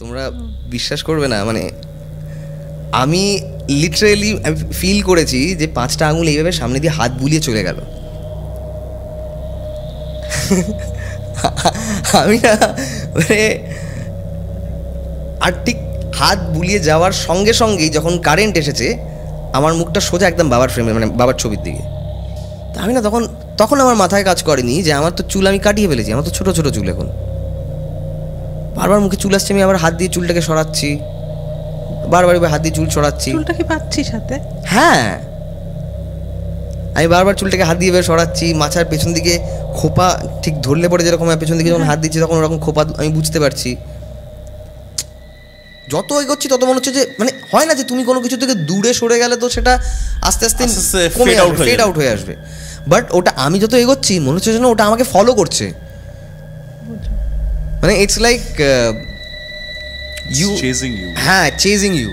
তোমরা বিশ্বাস করবে না, মানে আমি লিটারেলি ফিল করেছি যে 5টা আঙুল এইভাবে সামনে দিয়ে হাত বুলিয়ে চলে গেল। আমি না মানে আর ঠিক হাত বুলিয়ে যাওয়ার সঙ্গে সঙ্গেই যখন কারেন্ট এসেছে আমার মুখটা সোজা একদম বাবার ফ্রেমে, মানে বাবার ছবির দিকে। তা আমি না তখন আমার মাথায় কাজ করেনি যে আমার তো চুল আমি কাটিয়ে ফেলেছি, আমার তো ছোটো ছোটো চুল। এখন বারবার মুখে চুল আসছে, আমি আবার হাত দিয়ে চুলটাকে সরাচ্ছি, বারবার হাত দিয়ে চুল সরাচ্ছি। চুলটা কি পাচ্ছি সাথে? হ্যাঁ, আমি বারবার চুলটাকে হাত দিয়ে সরাচ্ছি, মাথার পেছন দিকে খোপা ঠিক ধরলে পড়ে যেরকম পেছন দিকে যখন হাত দিচ্ছি তখন ওরকম খোপা আমি বুঝতে পারছি। যত এগোচ্ছি তত মনে হচ্ছে যে মানে হয় না যে তুমি কোনো কিছু থেকে দূরে সরে গেলে তো সেটা আস্তে আস্তে ফেড আউট হয়ে আসবে, বাট ওটা আমি যত এগোচ্ছি মনে হচ্ছে যেন ওটা আমাকে ফলো করছে। মানে ইটস লাইক হ্যাঁ, chasing you.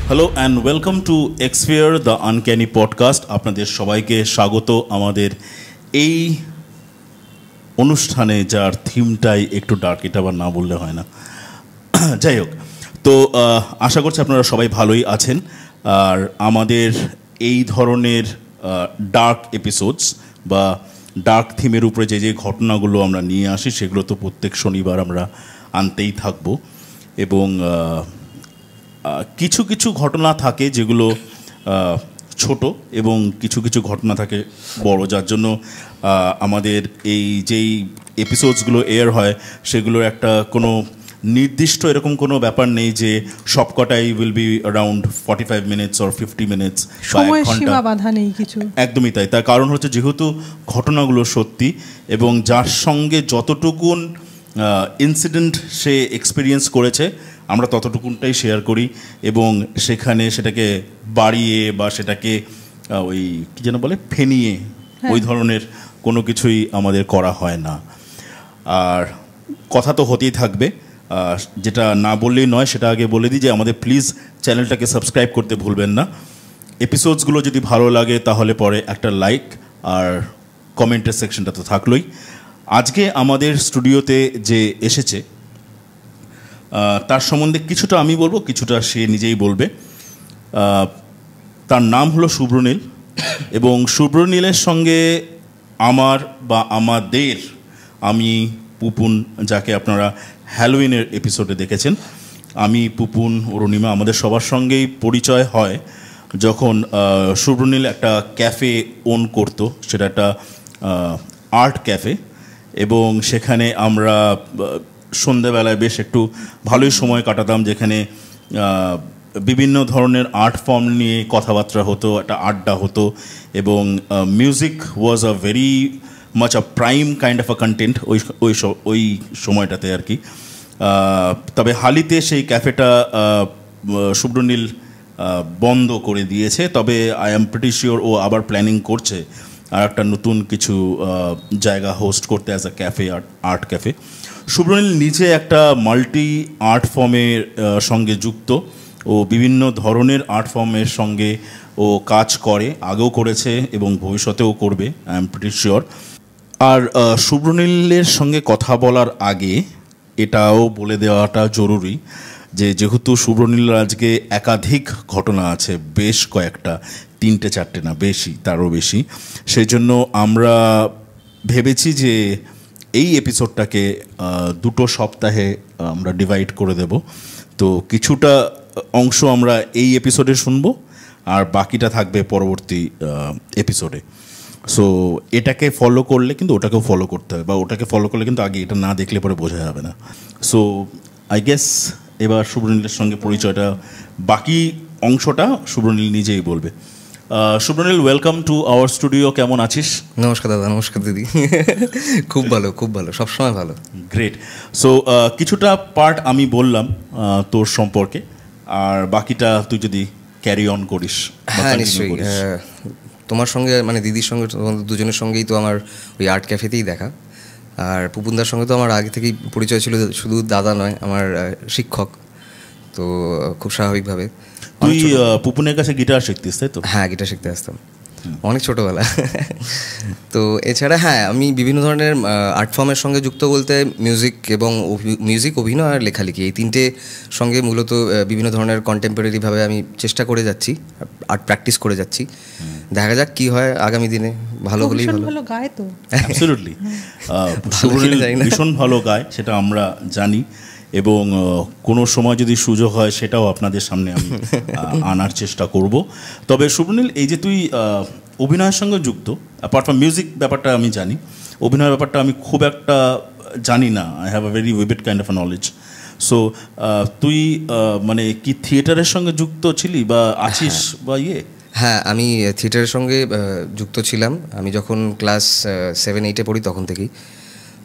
Hello and welcome to Exfear the uncanny podcast. আপনাদের সবাইকে স্বাগত আমাদের এই অনুষ্ঠানে, যার থিমটাই একটু ডার্ক, এটা আবার না বললে হয় না। যাই হোক, তো আশা করছি আপনারা সবাই ভালোই আছেন। আর আমাদের এই ধরনের ডার্ক এপিসোডস বা ডার্ক থিমের উপরে যে যে ঘটনাগুলো আমরা নিয়ে আসি সেগুলো তো প্রত্যেক শনিবার আমরা আনতেই থাকবো। এবং কিছু কিছু ঘটনা থাকে যেগুলো ছোট এবং কিছু কিছু ঘটনা থাকে বড়, যার জন্য আমাদের এই যেই এপিসোডসগুলো এয়ার হয় সেগুলোর একটা কোনো নির্দিষ্ট এরকম কোনো ব্যাপার নেই যে সবকটাই will be around 45 minutes or 50 minutes, সময় সীমা বাধা নেই কিছু। একদমই তাই। তার কারণ হচ্ছে যেহেতু ঘটনাগুলো সত্যি এবং যার সঙ্গে যতটুকুন ইনসিডেন্ট সে এক্সপিরিয়েন্স করেছে আমরা ততটুকুনটাই শেয়ার করি এবং সেখানে সেটাকে বাড়িয়ে বা সেটাকে ওই কী যেন বলে ফেনিয়ে ওই ধরনের কোনো কিছুই আমাদের করা হয় না। আর কথা তো হতেই থাকবে, যেটা না বললেই নয় সেটা আগে বলে দিই যে আমাদের প্লিজ চ্যানেলটাকে সাবস্ক্রাইব করতে ভুলবেন না। এপিসোডসগুলো যদি ভালো লাগে তাহলে পরে একটা লাইক আর কমেন্টের সেকশনটা তো থাকলোই। আজকে আমাদের স্টুডিওতে যে এসেছে তার সম্বন্ধে কিছুটা আমি বলবো, কিছুটা সে নিজেই বলবে। তার নাম হলো শুভ্রনীল এবং শুভ্রনীলের সঙ্গে আমার বা আমাদের, আমি পুপুন, যাকে আপনারা হ্যালোউইনের এপিসোডে দেখেছেন, আমি পুপুন অরুণিমা, আমাদের সবার সঙ্গেই পরিচয় হয় যখন শুভ্রনীল একটা ক্যাফে ওন করতো। সেটা একটা আর্ট ক্যাফে এবং সেখানে আমরা সন্ধ্যাবেলায় বেশ একটু ভালোই সময় কাটাতাম, যেখানে বিভিন্ন ধরনের আর্ট ফর্ম নিয়ে কথাবার্তা হতো, একটা আড্ডা হতো এবং music was a very much a prime kind of a content ওই সময়টাতে আর কি। তবে হালিতে সেই ক্যাফেটা শুভ্রনীল বন্ধ করে দিয়েছে, তবে আই এম প্রিটি শিওর ও আবার প্ল্যানিং করছে আর একটা নতুন কিছু জায়গা হোস্ট করতে as a cafe, art cafe. Subhranil নিজে একটা মাল্টি আর্ট ফর্মের সঙ্গে যুক্ত, ও বিভিন্ন ধরনের আর্ট ফর্মের সঙ্গে ও কাজ করে, আগেও করেছে এবং ভবিষ্যতেও করবে, আই এম প্রিটি শিওর। আর শুভ্রনীলের সঙ্গে কথা বলার আগে এটাও বলে দেওয়াটা জরুরি যে যেহেতু শুভ্রনীলের আজকে একাধিক ঘটনা আছে, বেশ কয়েকটা, 3-4টে না বেশি, তারও বেশি, সেই জন্য আমরা ভেবেছি যে এই এপিসোডটাকে 2 সপ্তাহে আমরা ডিভাইড করে দেব। তো কিছুটা অংশ আমরা এই এপিসোডে শুনবো আর বাকিটা থাকবে পরবর্তী এপিসোডে। সো এটাকে ফলো করলে কিন্তু ওটাকেও ফলো করতে হবে, বা ওটাকে ফলো করলে কিন্তু আগে এটা না দেখলে পরে বোঝা যাবে না। সো আই গেস এবার শুভ্রনীলের সঙ্গে পরিচয়টা, বাকি অংশটা শুভ্রনীল নিজেই বলবে। Subhranil, welcome to our studio. কেমন আছিস? নমস্কার দাদা। নমস্কার দিদি। খুব ভালো, খুব ভালো, সবসময় ভালো। গ্রেট। সো কিছুটা পার্ট আমি বললাম তোর সম্পর্কে, আর বাকিটা তুই যদি ক্যারি অন করিস? হ্যাঁ নিশ্চয়ই, তোমার সঙ্গে মানে দিদির সঙ্গে তোমাদের দুজনের সঙ্গেই তো আমার ওই আর্ট ক্যাফেতেই দেখা, আর পুপুনদার সঙ্গে তো আমার আগে থেকেই পরিচয় ছিল, শুধু দাদা নয় আমার শিক্ষক, তো খুব স্বাভাবিকভাবে। তুই পুপুনের কাছে গিটার শিখতিস তাই তো? হ্যাঁ গিটার শিখতে আসতাম অনেক ছোটোবেলা। তো এছাড়া হ্যাঁ আমি বিভিন্ন ধরনের আর্ট ফর্মের সঙ্গে যুক্ত বলতে মিউজিক, অভিনয় আর লেখালেখি, এই তিনটে সঙ্গে মূলত বিভিন্ন ধরনের কন্টেম্পোরারিভাবে আমি চেষ্টা করে যাচ্ছি, আর্ট প্র্যাকটিস করে যাচ্ছি। দেখা যাক কি হয় আগামী দিনে, ভালো হলেই হলো। ভালো গায় তো অ্যাবসলিউটলি, ভীষণ ভালো গায় সেটা আমরা জানি, এবং কোনো সময় যদি সুযোগ হয় সেটাও আপনাদের সামনে আমি আনার চেষ্টা করব। তবে শুভনীল, এই যে তুই অভিনয়ের সঙ্গে যুক্ত, অ্যাপার্ট ফ্রম মিউজিক ব্যাপারটা আমি জানি, অভিনয়ের ব্যাপারটা আমি খুব একটা জানি না, I have a very vivid kind of a knowledge. So তুই মানে কি থিয়েটারের সঙ্গে যুক্ত ছিলি বা আছিস বা ইয়ে? হ্যাঁ আমি থিয়েটারের সঙ্গে যুক্ত ছিলাম, আমি যখন ক্লাস 7-8-এ পড়ি তখন থেকেই।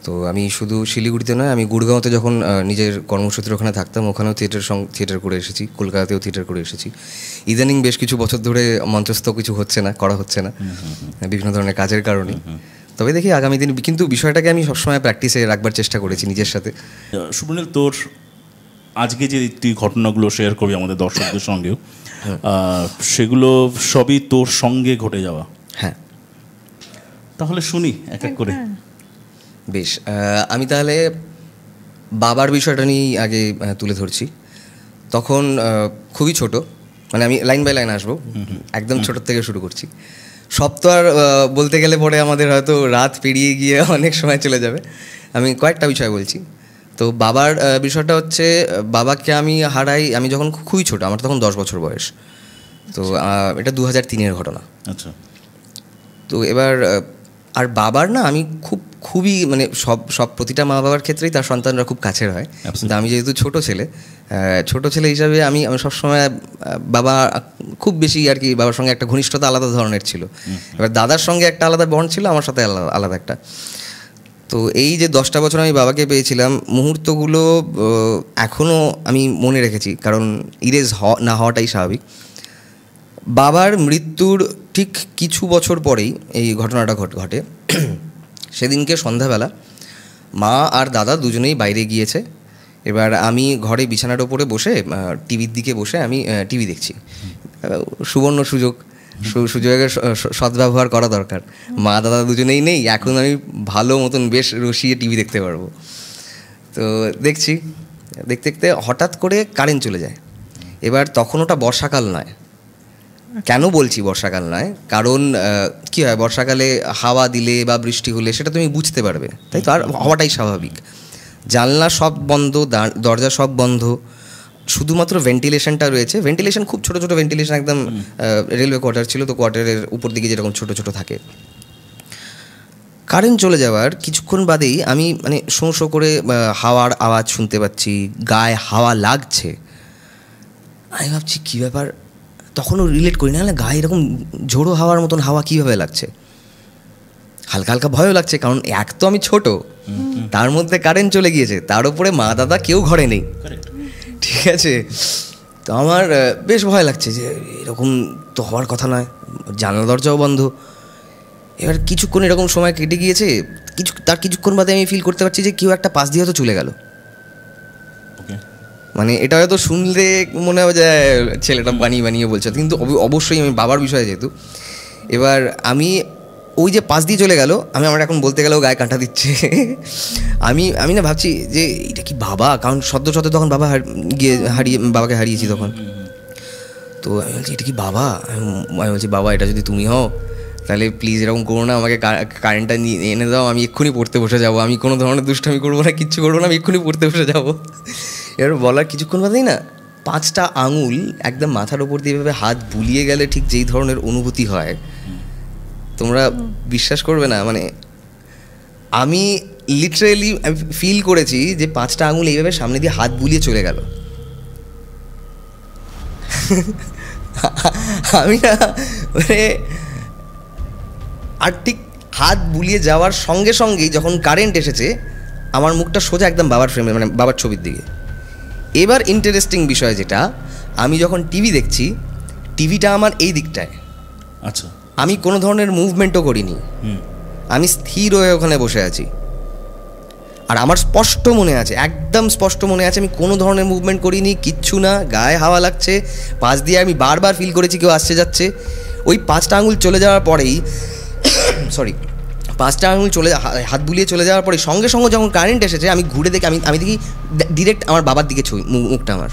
তো আমি শুধু শিলিগুড়িতে নয়, আমি গুড়গাঁওতে যখন নিজের কর্মসূত্রে ওখানে থাকতাম, ওখানেও থিয়েটার করে এসেছি, কলকাতাতেও থিয়েটার করে এসেছি। ইদানিং বেশ কিছু বছর ধরে মঞ্চস্থ কিছু করা হচ্ছে না বিভিন্ন ধরনের কাজের কারণে। তবে দেখি আগামী দিন, কিন্তু বিষয়টাকে আমি সবসময় প্র্যাকটিসে রাখবার চেষ্টা করেছি নিজের সাথে। শুভনীল, তোর আজকে যে তুই ঘটনাগুলো শেয়ার করবি আমাদের দর্শকদের সঙ্গেও, সেগুলো সবই তোর সঙ্গে ঘটে যাওয়া? হ্যাঁ। তাহলে শুনি এক এক করে। বেশ, আমি তাহলে বাবার বিষয়টা নিয়েই আগে তুলে ধরছি। তখন খুবই ছোট, মানে আমি লাইন বাই লাইন আসবো, একদম ছোটোর থেকে শুরু করছি। সব তো আর বলতে গেলে পরে আমাদের হয়তো রাত পেরিয়ে গিয়ে অনেক সময় চলে যাবে, আমি কয়েকটা বিষয় বলছি। তো বাবার বিষয়টা হচ্ছে, বাবাকে আমি হারাই আমি যখন খুবই ছোটো, আমার তখন 10 বছর বয়স। তো এটা 2003-এর ঘটনা। আচ্ছা। তো এবার আর বাবার না আমি খুবই মানে সব প্রতিটা মা বাবার ক্ষেত্রেই তার সন্তানরা খুব কাছের হয়, কিন্তু আমি যেহেতু ছোট ছেলে হিসাবে আমি সবসময় বাবা খুব বেশি আর কি, বাবার সঙ্গে একটা ঘনিষ্ঠতা আলাদা ধরনের ছিল। এবার দাদার সঙ্গে একটা আলাদা বন্ড ছিল, আমার সাথে আলাদা একটা। তো এই যে 10টা বছর আমি বাবাকে পেয়েছিলাম, মুহূর্তগুলো এখনও আমি মনে রেখেছি, কারণ ইরেজ না হওয়াটাই স্বাভাবিক। বাবার মৃত্যুর ঠিক কিছু বছর পরেই এই ঘটনাটা ঘটে। সেদিনকে সন্ধ্যাবেলা মা আর দাদা দুজনেই বাইরে গিয়েছে। এবার আমি ঘরে বিছানার ওপরে বসে টিভির দিকে বসে আমি টিভি দেখছি। সুবর্ণ সুযোগের সদ্ব্যবহার করা দরকার। মা দাদা দুজনেই নেই, এখন আমি ভালো মতন বেশ রসিয়ে টিভি দেখতে পারবো। তো দেখতে দেখতে হঠাৎ করে কারেন্ট চলে যায়। এবার তখন ওটা বর্ষাকাল নয়। কেন বলছি বর্ষাকাল নয়, কারণ কী হয়, বর্ষাকালে হাওয়া দিলে বা বৃষ্টি হলে সেটা তুমি বুঝতে পারবে, তাই তো? আর হওয়াটাই স্বাভাবিক। জানলা সব বন্ধ, দরজা সব বন্ধ, শুধুমাত্র ভেন্টিলেশনটা রয়েছে। ভেন্টিলেশন খুব ছোটো ছোটো ভেন্টিলেশন, একদম রেলওয়ে কোয়ার্টার ছিল, তো কোয়ার্টারের উপর দিকে যেরকম ছোটো ছোটো থাকে। কারেন্ট চলে যাওয়ার কিছুক্ষণ বাদেই আমি মানে শোঁ শোঁ করে হাওয়ার আওয়াজ শুনতে পাচ্ছি, গায়ে হাওয়া লাগছে। আমি ভাবছি কী ব্যাপার, তখনও রিলেট করি না, গায়ে এরকম ঝোড়ো হাওয়ার মতন হাওয়া কীভাবে লাগছে। হালকা হালকা ভয়ও লাগছে, কারণ এক তো আমি ছোট, তার মধ্যে কারেন্ট চলে গিয়েছে, তার উপরে মা দাদা কেউ ঘরে নেই, ঠিক আছে? তো আমার বেশ ভয় লাগছে যে এরকম তো হওয়ার কথা নয়, জানলা দরজাও বন্ধ। এবার কিছুক্ষণ এরকম সময় কেটে গিয়েছে, তার কিছুক্ষণ বাদে আমি ফিল করতে পারছি যে কেউ একটা পাশ দিয়ে হয়তো চলে গেল। মানে এটা হয়তো শুনলে মনে হবে যে ছেলেটা বানিয়ে বলছে, কিন্তু অবশ্যই আমি বাবার বিষয়ে যেহেতু, এবার আমি ওই যে পাশ দিয়ে চলে গেল, আমার এখন বলতে গেলেও গায়ে কাঁটা দিচ্ছে। আমি না ভাবছি যে এটা কি বাবা, কারণ সদ্য তখন বাবাকে হারিয়েছি তখন। তো আমি বলছি এটা কি বাবা? আমি বলছি বাবা এটা যদি তুমি হও তাহলে প্লিজ এরকম করো না, আমাকে কারেন্টটা নিয়ে এনে দাও, আমি এক্ষুনি পড়তে বসে যাবো, আমি কোনো ধরনের দুষ্টামি করবো না, কিচ্ছু করবো না, আমি এক্ষুনি পড়তে বসে যাবো। এবার বলার কিছুক্ষণ বাদেই না 5টা আঙুল একদম মাথার ওপর দিয়ে এভাবে হাত বুলিয়ে গেলে ঠিক যেই ধরনের অনুভূতি হয় তোমরা বিশ্বাস করবে না। মানে আমি লিটারেলি ফিল করেছি যে 5টা আঙুল এইভাবে সামনে দিয়ে হাত বুলিয়ে চলে গেল। আমি না মানে আর ঠিক হাত বুলিয়ে যাওয়ার সঙ্গে সঙ্গেই যখন কারেন্ট এসেছে আমার মুখটা সোজা একদম বাবার ফ্রেমে, মানে বাবার ছবির দিকে। এবার ইন্টারেস্টিং বিষয় যেটা, আমি যখন টিভি দেখছি, টিভিটা আমার এই দিকটায়, আচ্ছা, আমি কোনো ধরনের মুভমেন্টও করিনি, আমি স্থির হয়ে ওখানে বসে আছি। আর আমার স্পষ্ট মনে আছে, একদম স্পষ্ট মনে আছে, আমি কোনো ধরনের মুভমেন্ট করিনি, কিচ্ছু না, গায়ে হাওয়া লাগছে, পাশ দিয়ে আমি বারবার ফিল করেছি কেউ আসছে যাচ্ছে। ওই 5টা আঙুল চলে যাওয়ার পরেই সরি 5টা আঙুল হাত বুলিয়ে চলে যাওয়ার পরে সঙ্গে সঙ্গে যখন কারেন্ট এসেছে, আমি ঘুরে দেখি, আমি দেখি ডিরেক্ট আমার বাবার দিকে মুখটা আমার,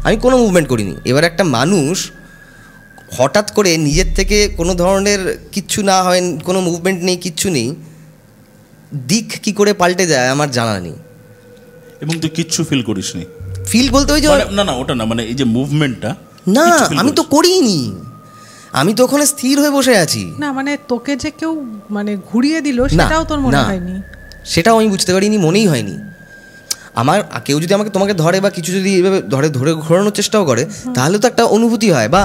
আমি কোনো মুভমেন্ট করিনি। এবার একটা মানুষ হঠাৎ করে নিজের থেকে কোনো ধরনের কিচ্ছু না হয়, কোনো মুভমেন্ট নেই, কিচ্ছু নেই, দিক কি করে পাল্টে যায় আমার জানা নেই। এবং তুই কিচ্ছু ফিল করিসনি? ফিল বলতে ওই যে না ওটা না, মানে এই যে মুভমেন্টটা, না আমি তো করিনি, আমি তো ওখানে স্থির হয়ে বসে আছি। না মানে তোকে যে কেউ মানে ঘুরিয়ে দিল সেটাও তোর মনে হয়নি? সেটাও আমি বুঝতে পারিনি, মনেই হয়নি আমার। কেউ যদি তোমাকে ধরে বা কিছু যদি এভাবে ধরে ঘোরানোর চেষ্টাও করে, তাহলে তো একটা অনুভূতি হয়, বা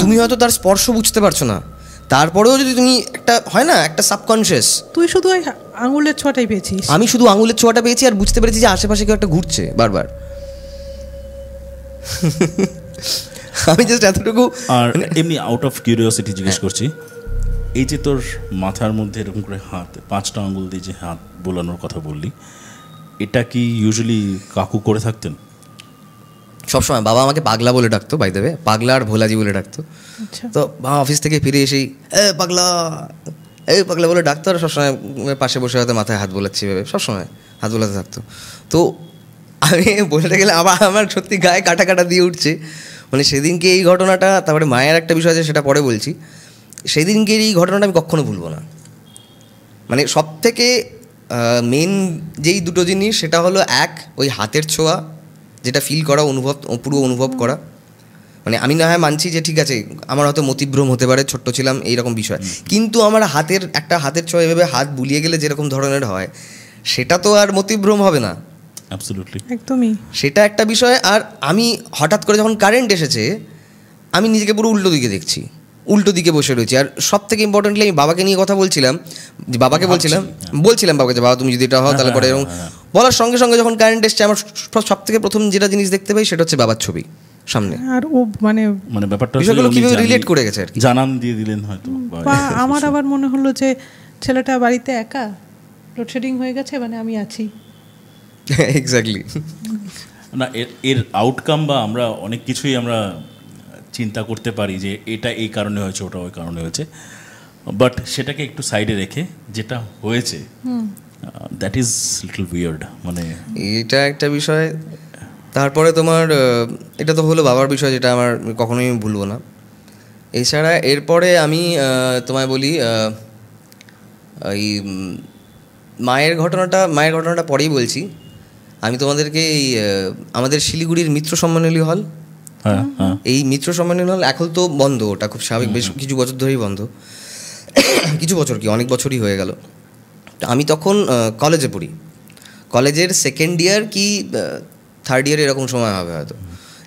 তুমি হয়তো তার স্পর্শ বুঝতে পারছো না, তারপরেও যদি তুমি একটা হয় না একটা সাবকনশিয়াস, তুই শুধু ওই আঙুলের ছোঁয়াটাই পেয়েছিস? আমি শুধু আঙুলের ছোঁয়াটা পেয়েছি আর বুঝতে পেরেছি যে আশেপাশে কেউ একটা ঘুরছে বারবার। আমি জাস্ট এতটুকু। আর এমনি আউট অফ কিউরিওসিটি জিজ্ঞেস করছি, এই যে তোর মাথার মধ্যে এরকম করে হাত 5টা আঙুল দিয়ে যে হাত বোলানোর কথা বললি, এটা কি ইউজুয়ালি কাকু করে থাকতেন? সবসময় বাবা আমাকে পাগলা বলে ডাকতো, বাই দ্য ওয়ে, পাগলা আর ভোলাজি বলে ডাকতো। তো বাবা অফিস থেকে ফিরে এসেই পাগলা বলে ডাকতো, আর সবসময় পাশে বসে হয়তো মাথায় হাত বোলাচ্ছি ভেবে সবসময় হাত বোলাতে থাকতো। তো আমি বলতে গেলে আমার সত্যি গায়ে কাটা কাটা দিয়ে উঠছে। মানে সেদিনকে এই ঘটনাটা, তারপরে মায়ের একটা বিষয় আছে সেটা পরে বলছি, সেদিনকের এই ঘটনাটা আমি কখনো ভুলবো না। মানে সব থেকে মেন যেই দুটো জিনিস, সেটা হলো ওই হাতের ছোঁয়া, যেটা ফিল করা, পুরো অনুভব করা। মানে আমি না হয় মানছি যে ঠিক আছে আমার হয়তো মতিভ্রম হতে পারে, ছোট্ট ছিলাম এইরকম বিষয়, কিন্তু আমার হাতের ছোঁয়া এভাবে হাত বুলিয়ে গেলে যেরকম ধরনের হয়, সেটা তো আর মতিভ্রম হবে না। অ্যাবসলিউটলি, একদমই, সেটা একটা বিষয়। আর আমি হঠাৎ করে যখন কারেন্ট এসেছে, আমি নিজেকে পুরো উল্টো দিকে দেখছি, উল্টো দিকে বসে রয়েছি। আর সব থেকে ইম্পর্টেন্টলি আমি বাবাকে নিয়ে কথা বলছিলাম, যে বাবাকে বলছিলাম বাবাকে, বাবা তুমি যদি এটা হয় তাহলে পরে, এবং বলার সঙ্গে সঙ্গে যখন কারেন্ট এসছে, আমার সব থেকে প্রথম যেটা জিনিস দেখতে পাই সেটা হচ্ছে বাবার ছবি সামনে। আর ও মানে ব্যাপারটা বিষয়গুলো কিভাবে রিলেট করে গেছে আর কি, জানান দিয়ে দিলেন হয়তো। বা আমার আবার মনে হলো যে ছেলেটা বাড়িতে একা, লোডশেডিং হয়ে গেছে, মানে আমি আছি। এক্স্যাক্টলি। না এর আউটকাম বা আমরা অনেক কিছুই আমরা চিন্তা করতে পারি যে এটা এই কারণে হয়েছে, ওটা ওই কারণে হয়েছে, বাট সেটাকে একটু সাইডে রেখে যেটা হয়েছে, দ্যাট ইজ লিটল উইয়ার্ড। মানে এটা একটা বিষয়। তারপরে তোমার এটা তো হলো বাবার বিষয়, যেটা আমার কখনোই আমি ভুলবো না। এছাড়া এরপরে আমি তোমায় বলি, এই মায়ের ঘটনাটা পরেই বলছি। আমি তোমাদেরকে এই আমাদের শিলিগুড়ির মিত্র সম্মেলনী হল, এই মিত্র সম্মেলনী হল এখন তো বন্ধ, ওটা খুব স্বাভাবিক, বেশ কিছু বছর ধরেই বন্ধ, কিছু বছর কি অনেক বছরই হয়ে গেল। তো আমি তখন কলেজে পড়ি, কলেজের সেকেন্ড ইয়ার কি থার্ড ইয়ার এরকম সময় হবে হয়তো।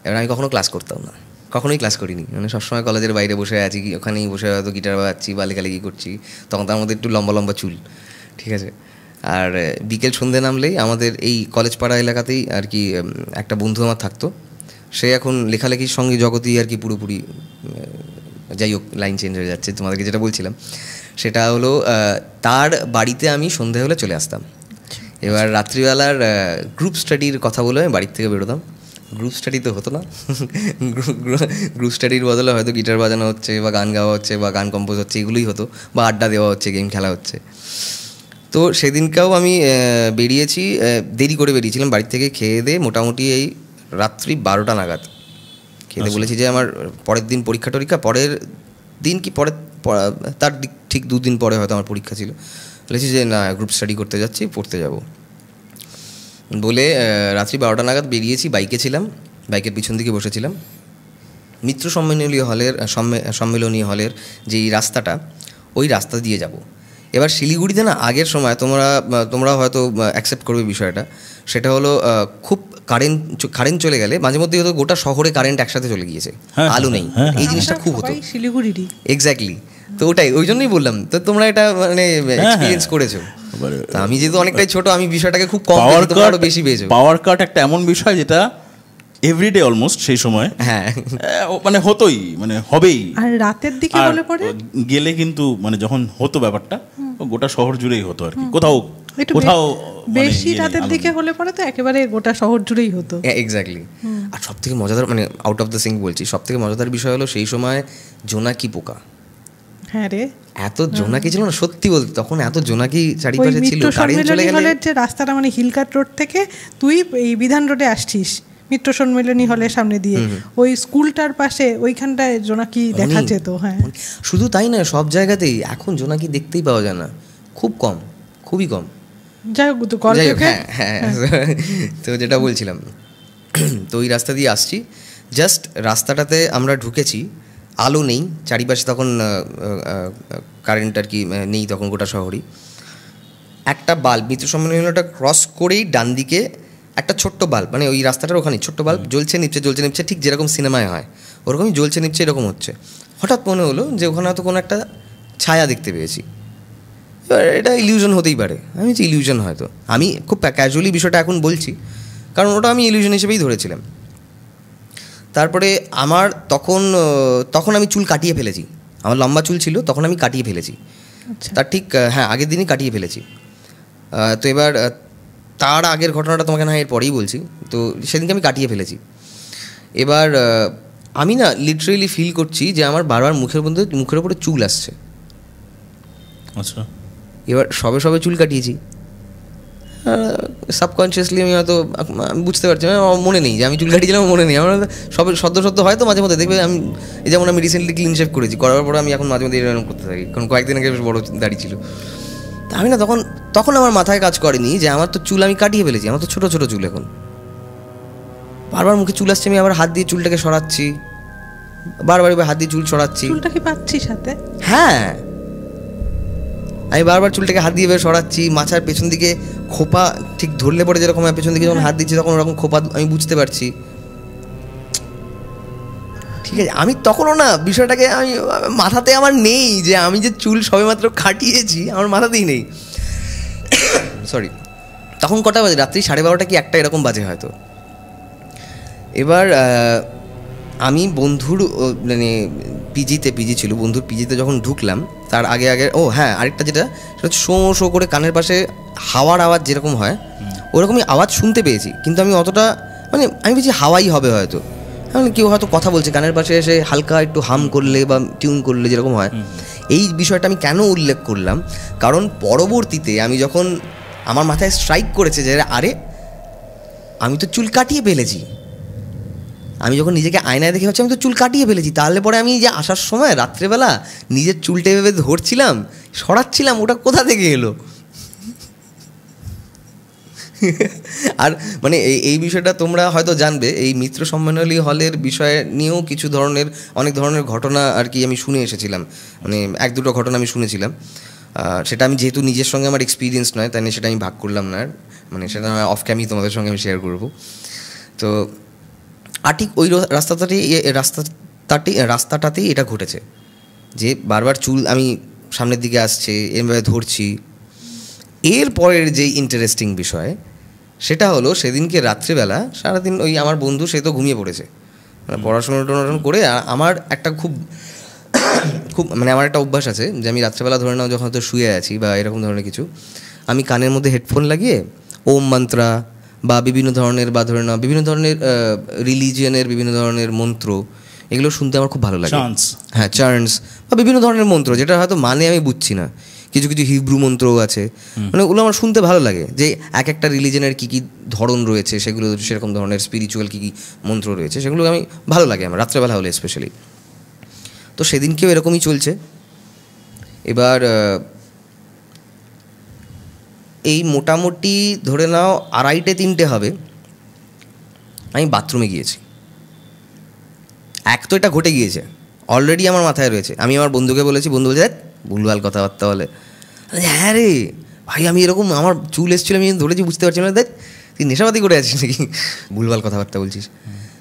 এবার আমি কখনো ক্লাস করতাম না, কখনোই ক্লাস করিনি, মানে সবসময় কলেজের বাইরে বসে আছি, ওখানেই বসে হয়তো গিটার বাজাচ্ছি বা লেখালেখি করছি। তখন তার মধ্যে একটু লম্বা লম্বা চুল, ঠিক আছে। আর বিকেল সন্ধে নামলেই আমাদের এই কলেজ পাড়া এলাকাতেই আর কি একটা বন্ধু আমার থাকতো, সে এখন লেখালেখির সঙ্গে জগতেই আর কি পুরোপুরি, যাই হোক লাইন চেঞ্জ হয়ে যাচ্ছে। তোমাদেরকে যেটা বলছিলাম সেটা হলো, তার বাড়িতে আমি সন্ধে হলে চলে আসতাম। এবার রাত্রিবেলার গ্রুপ স্টাডির কথা বলে আমি বাড়ির থেকে বেরোতাম। গ্রুপ স্টাডি তো হতো না, গ্রুপ স্টাডির বদলে হয়তো গিটার বাজানো হচ্ছে বা গান গাওয়া হচ্ছে বা গান কম্পোজ হচ্ছে, এগুলোই হতো, বা আড্ডা দেওয়া হচ্ছে, গেম খেলা হচ্ছে। তো সেদিনকেও আমি বেরিয়েছি, দেরি করে বেরিয়েছিলাম বাড়ি থেকে, খেয়ে দিয়ে মোটামুটি এই রাত্রি 12টা নাগাদ খেতে বলেছি যে আমার পরের দিন পরীক্ষা, পরের দিন কি তার ঠিক 2 দিন পরে হয়তো আমার পরীক্ষা ছিল। বলেছি যে না, গ্রুপ স্টাডি করতে যাচ্ছি, পড়তে যাব বলে রাত্রি 12টা নাগাদ বেরিয়েছি, বাইকে ছিলাম, বাইকের পিছন দিকে বসেছিলাম। মিত্র সম্মেলনী হলের যেই রাস্তাটা, ওই রাস্তা দিয়ে যাব। এবার শিলিগুড়িতে না আগের সময় তোমরা হয়তো অ্যাকসেপ্ট করবে বিষয়টা, সেটা হলো খুব কারেন্ট চলে গেলে মাঝে মধ্যে হয়তো গোটা শহরে কারেন্ট একসাথে চলে গিয়েছে, আলো নেই, এই জিনিসটা খুব হতো শিলিগুড়িরই। এক্স্যাক্টলি। তো ওই জন্যই বললাম, তো তোমরা এটা মানে এক্সপিরিয়েন্স করেছো। আমি যেহেতু অনেকটাই ছোট, আমি বিষয়টাকে খুব কম, তোমরা আরো বেশি পেয়েছো। পাওয়ার কাট একটা এমন বিষয় যেটা এভরিডে অলমোস্ট সেই সময় হ্যাঁ মানে হতোই, মানে হবেই। আর রাতের দিকে আর হলে পরে গেলে কিন্তু মানে যখন হতো ব্যাপারটা গোটা শহর জুড়েই হতো আর কি, কোথাও একটু কোথাও বেশি রাতের দিকে হলে পরে তো একেবারে গোটা শহর জুড়েই হতো। এক্স্যাক্টলি। আর সব থেকে মজাদার, মানে আউট অফ দ্য সিঙ্ক বলছি, সব থেকে মজাদার বিষয় হলো সেই সময় জোনাকি পোকা, হ্যাঁ রে, এত জোনাকি ছিল না সত্যি বলতে, তখন এত জোনাকি ওই চারিপাশে ছিল। মিত্র কারেন্ট চলে সম্মেলনী গেলে হলের যে রাস্তাটা, মানে হিলকাট রোড থেকে তুই এই বিধান রোডে আসছিস মিত্র সম্মেলনী হলের সামনে দিয়ে, ওই স্কুলটার পাশে ওইখানটায় জোনাকি দেখা যেত। হ্যাঁ, শুধু তাই না, সব জায়গাতেই এখন জোনাকি দেখতেই পাওয়া যায় না, খুব কম, খুবই কম। যাই হোক, হ্যাঁ হ্যাঁ, তো যেটা বলছিলাম, তো ওই রাস্তা দিয়ে আসছি, জাস্ট রাস্তাটাতে আমরা ঢুকেছি, আলো নেই চারিপাশে, তখন কারেন্ট আর কি নেই তখন গোটা শহরই। একটা বাল্ব, মিত্র সম্মেলনটা ক্রস করেই ডান দিকে একটা ছোট্ট বাল্ব, মানে ওই রাস্তাটার ওখানে ছোট্ট বাল্ব জ্বলছে নিচ্ছে, জ্বলছে নিচ্ছে, ঠিক যেরকম সিনেমায় হয় ওরকমই জ্বলছে নিচ্ছে, এরকম হচ্ছে। হঠাৎ মনে হলো যে ওখানে হয়তো কোনো একটা ছায়া দেখতে পেয়েছি। এবার এটা ইলিউশন হতেই পারে, আমি যে ইলিউশন হয়তো, আমি খুব ক্যাজুয়ালি বিষয়টা এখন বলছি, কারণ ওটা আমি ইলিউশন হিসেবেই ধরেছিলাম। তারপরে আমার তখন আমি চুল কাটিয়ে ফেলেছি, আমার লম্বা চুল ছিল, তখন আমি কাটিয়ে ফেলেছি। তার ঠিক হ্যাঁ আগের দিনই কাটিয়ে ফেলেছি। তো এবার তার আগের ঘটনাটা তোমাকে না এর পরেই বলছি। তো সেদিনকে আমি কাটিয়ে ফেলেছি। এবার আমি না লিটারেলি ফিল করছি যে আমার বারবার মুখের উপরে চুল আসছে। আচ্ছা, এবার সবে সবে চুল কাটিয়েছি, সাবকনসিয়াসলি আমি হয়তো বুঝতে পারছি, আমার মনে নেই যে আমি চুল কাটিয়েছিলাম, মনে নেই আমার সবে সদ্য হয়তো মাঝে মধ্যে দেখবে আমি, যেমন আমি রিসেন্টলি ক্লিন শেভ করেছি, করার পরে আমি এখন মাঝে মধ্যে এরকম করতে থাকি, কারণ কয়েকদিন আগে বেশ বড় দাড়ি ছিল। তা আমি না তখন আমার মাথায় কাজ করেনি যে আমার তো চুল আমি কাটিয়ে ফেলেছি, আমার তো ছোটো ছোটো চুল, এখন বারবার মুখে চুল আসছে, আমি আবার হাত দিয়ে চুলটাকে সরাচ্ছি, বারবার এবার হাত দিয়ে চুল সরাচ্ছি। চুলটা কি পাচ্ছিস হাতে? হ্যাঁ, আমি বারবার চুলটাকে হাত দিয়ে সরাচ্ছি, মাথার পেছন দিকে খোপা ঠিক ধরলে পরে যেরকম পেছন দিকে যখন হাত দিচ্ছি তখন ওরকম খোপা আমি বুঝতে পারছি। ঠিক আছে, আমি তখনও না বিষয়টাকে আমি মাথাতে আমার নেই যে আমি যে চুল সবেমাত্র কাটিয়েছি, আমার মাথাতেই নেই। সরি, তখন কটা বাজে, রাত্রি 12:30 কি 1টা এরকম বাজে হয়তো। এবার আমি বন্ধুর মানে পিজি ছিল, বন্ধুর পিজিতে যখন ঢুকলাম তার আগে ও হ্যাঁ আরেকটা যেটা, সেটা হচ্ছে শো করে কানের পাশে হাওয়ার আওয়াজ যেরকম হয় ওরকমই আওয়াজ শুনতে পেয়েছি, কিন্তু আমি অতটা মানে আমি ভেবেছি হাওয়াই হবে হয়তো, মানে কেউ হয়তো কথা বলছে কানের পাশে এসে হালকা একটু হাম করলে বা টিউন করলে যেরকম হয়। এই বিষয়টা আমি কেন উল্লেখ করলাম, কারণ পরবর্তীতে আমি যখন আমার মাথায় স্ট্রাইক করেছে যে আরে আমি তো চুল কাটিয়ে ফেলেছি, আমি যখন নিজেকে আয়নায় দেখে ভাবছি আমি তো চুল কাটিয়ে ফেলেছি, তাহলে পরে আমি যে আসার সময় রাত্রেবেলা নিজের চুলটা এভাবে ধরছিলাম সরাচ্ছিলাম, ওটা কোথা থেকে এলো? আর মানে এই বিষয়টা তোমরা হয়তো জানবে, এই মিত্র সম্মেলনী হলের বিষয়ে নিয়েও অনেক ধরনের ঘটনা আর কি আমি শুনে এসেছিলাম, মানে 1-2টো ঘটনা আমি শুনেছিলাম। সেটা আমি যেহেতু নিজের সঙ্গে আমার এক্সপিরিয়েন্স নয়, তাই সেটা আমি ভাগ করলাম না, মানে সেটা অফ ক্যামেরায় তোমাদের সঙ্গে আমি শেয়ার করবো। তো আর ঠিক ওই রাস্তাটাতেই এটা ঘটেছে যে বারবার চুল আমি সামনের দিকে আসছে, এভাবে ধরছি। এর পরের যে ইন্টারেস্টিং বিষয় সেটা হলো সেদিনকে রাত্রিবেলা সারাদিন ওই আমার বন্ধু সে তো ঘুমিয়ে পড়েছে, মানে পড়াশোনা করে। আমার একটা খুব মানে আমার একটা অভ্যাস আছে যে আমি রাত্রেবেলা ধরে নাও যখন হয়তো শুয়ে আছি বা এরকম ধরনের কিছু, আমি কানের মধ্যে হেডফোন লাগিয়ে ওম মন্ত্রা বা বিভিন্ন ধরনের রিলিজিয়নের বিভিন্ন ধরনের মন্ত্র এগুলো শুনতে আমার খুব ভালো লাগে। হ্যাঁ, চার্নস বা বিভিন্ন ধরনের মন্ত্র যেটা হয়তো মানে আমি বুঝছি না, কিছু হিব্রু মন্ত্রও আছে, মানে ওগুলো আমার শুনতে ভালো লাগে, যে এক একটা রিলিজনের কী কী ধরন রয়েছে সেগুলো, সেরকম ধরনের স্পিরিচুয়াল কী কী মন্ত্র রয়েছে সেগুলো আমি ভালো লাগে আমার রাত্রেবেলা হলে স্পেশালি। তো সেদিনকেও এরকমই চলছে। এবার এই মোটামুটি ধরে নাও 2:30-3টে হবে, আমি বাথরুমে গিয়েছি। তো এটা ঘটে গিয়েছে অলরেডি আমার মাথায় রয়েছে, আমি আমার বন্ধুকে বলেছি, বন্ধু বলছে ভুলভাল কথাবার্তা বলে। হ্যাঁ রে ভাই, আমি এরকম আমার চুল এসেছিল আমি ধরেছি, বুঝতে পারছি না, দেখ তুই নেশাবাদি করে আছিস নাকি, ভুলভাল কথাবার্তা বলছিস।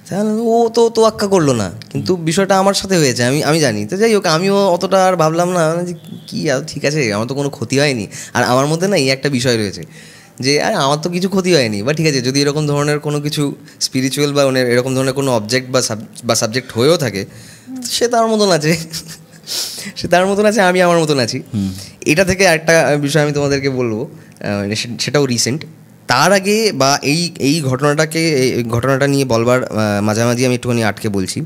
তাহলে ও তো আক্কা করলো না, কিন্তু বিষয়টা আমার সাথে হয়েছে, আমি জানি। তো যাই হোক, আমিও অতটা আর ভাবলাম না যে কী ঠিক আছে, আমার তো কোনো ক্ষতি হয়নি। আর আমার মধ্যে না এই একটা বিষয় রয়েছে যে আরে আমার তো কিছু ক্ষতি হয়নি, বা ঠিক আছে যদি এরকম ধরনের কোনো কিছু স্পিরিচুয়াল বা এরকম ধরনের কোনো অবজেক্ট বা সাবজেক্ট হয়েও থাকে, সে তার মতন আছে, সে তার মতন আছে, আমি আমার মতন আছি। এটা থেকে একটা বিষয় আমি তোমাদেরকে বলবো, সেটাও রিসেন্ট। তার আগে বা এই ঘটনাটা নিয়ে বলবার মাঝামাঝি আমি একটুখানি আটকে বলছি।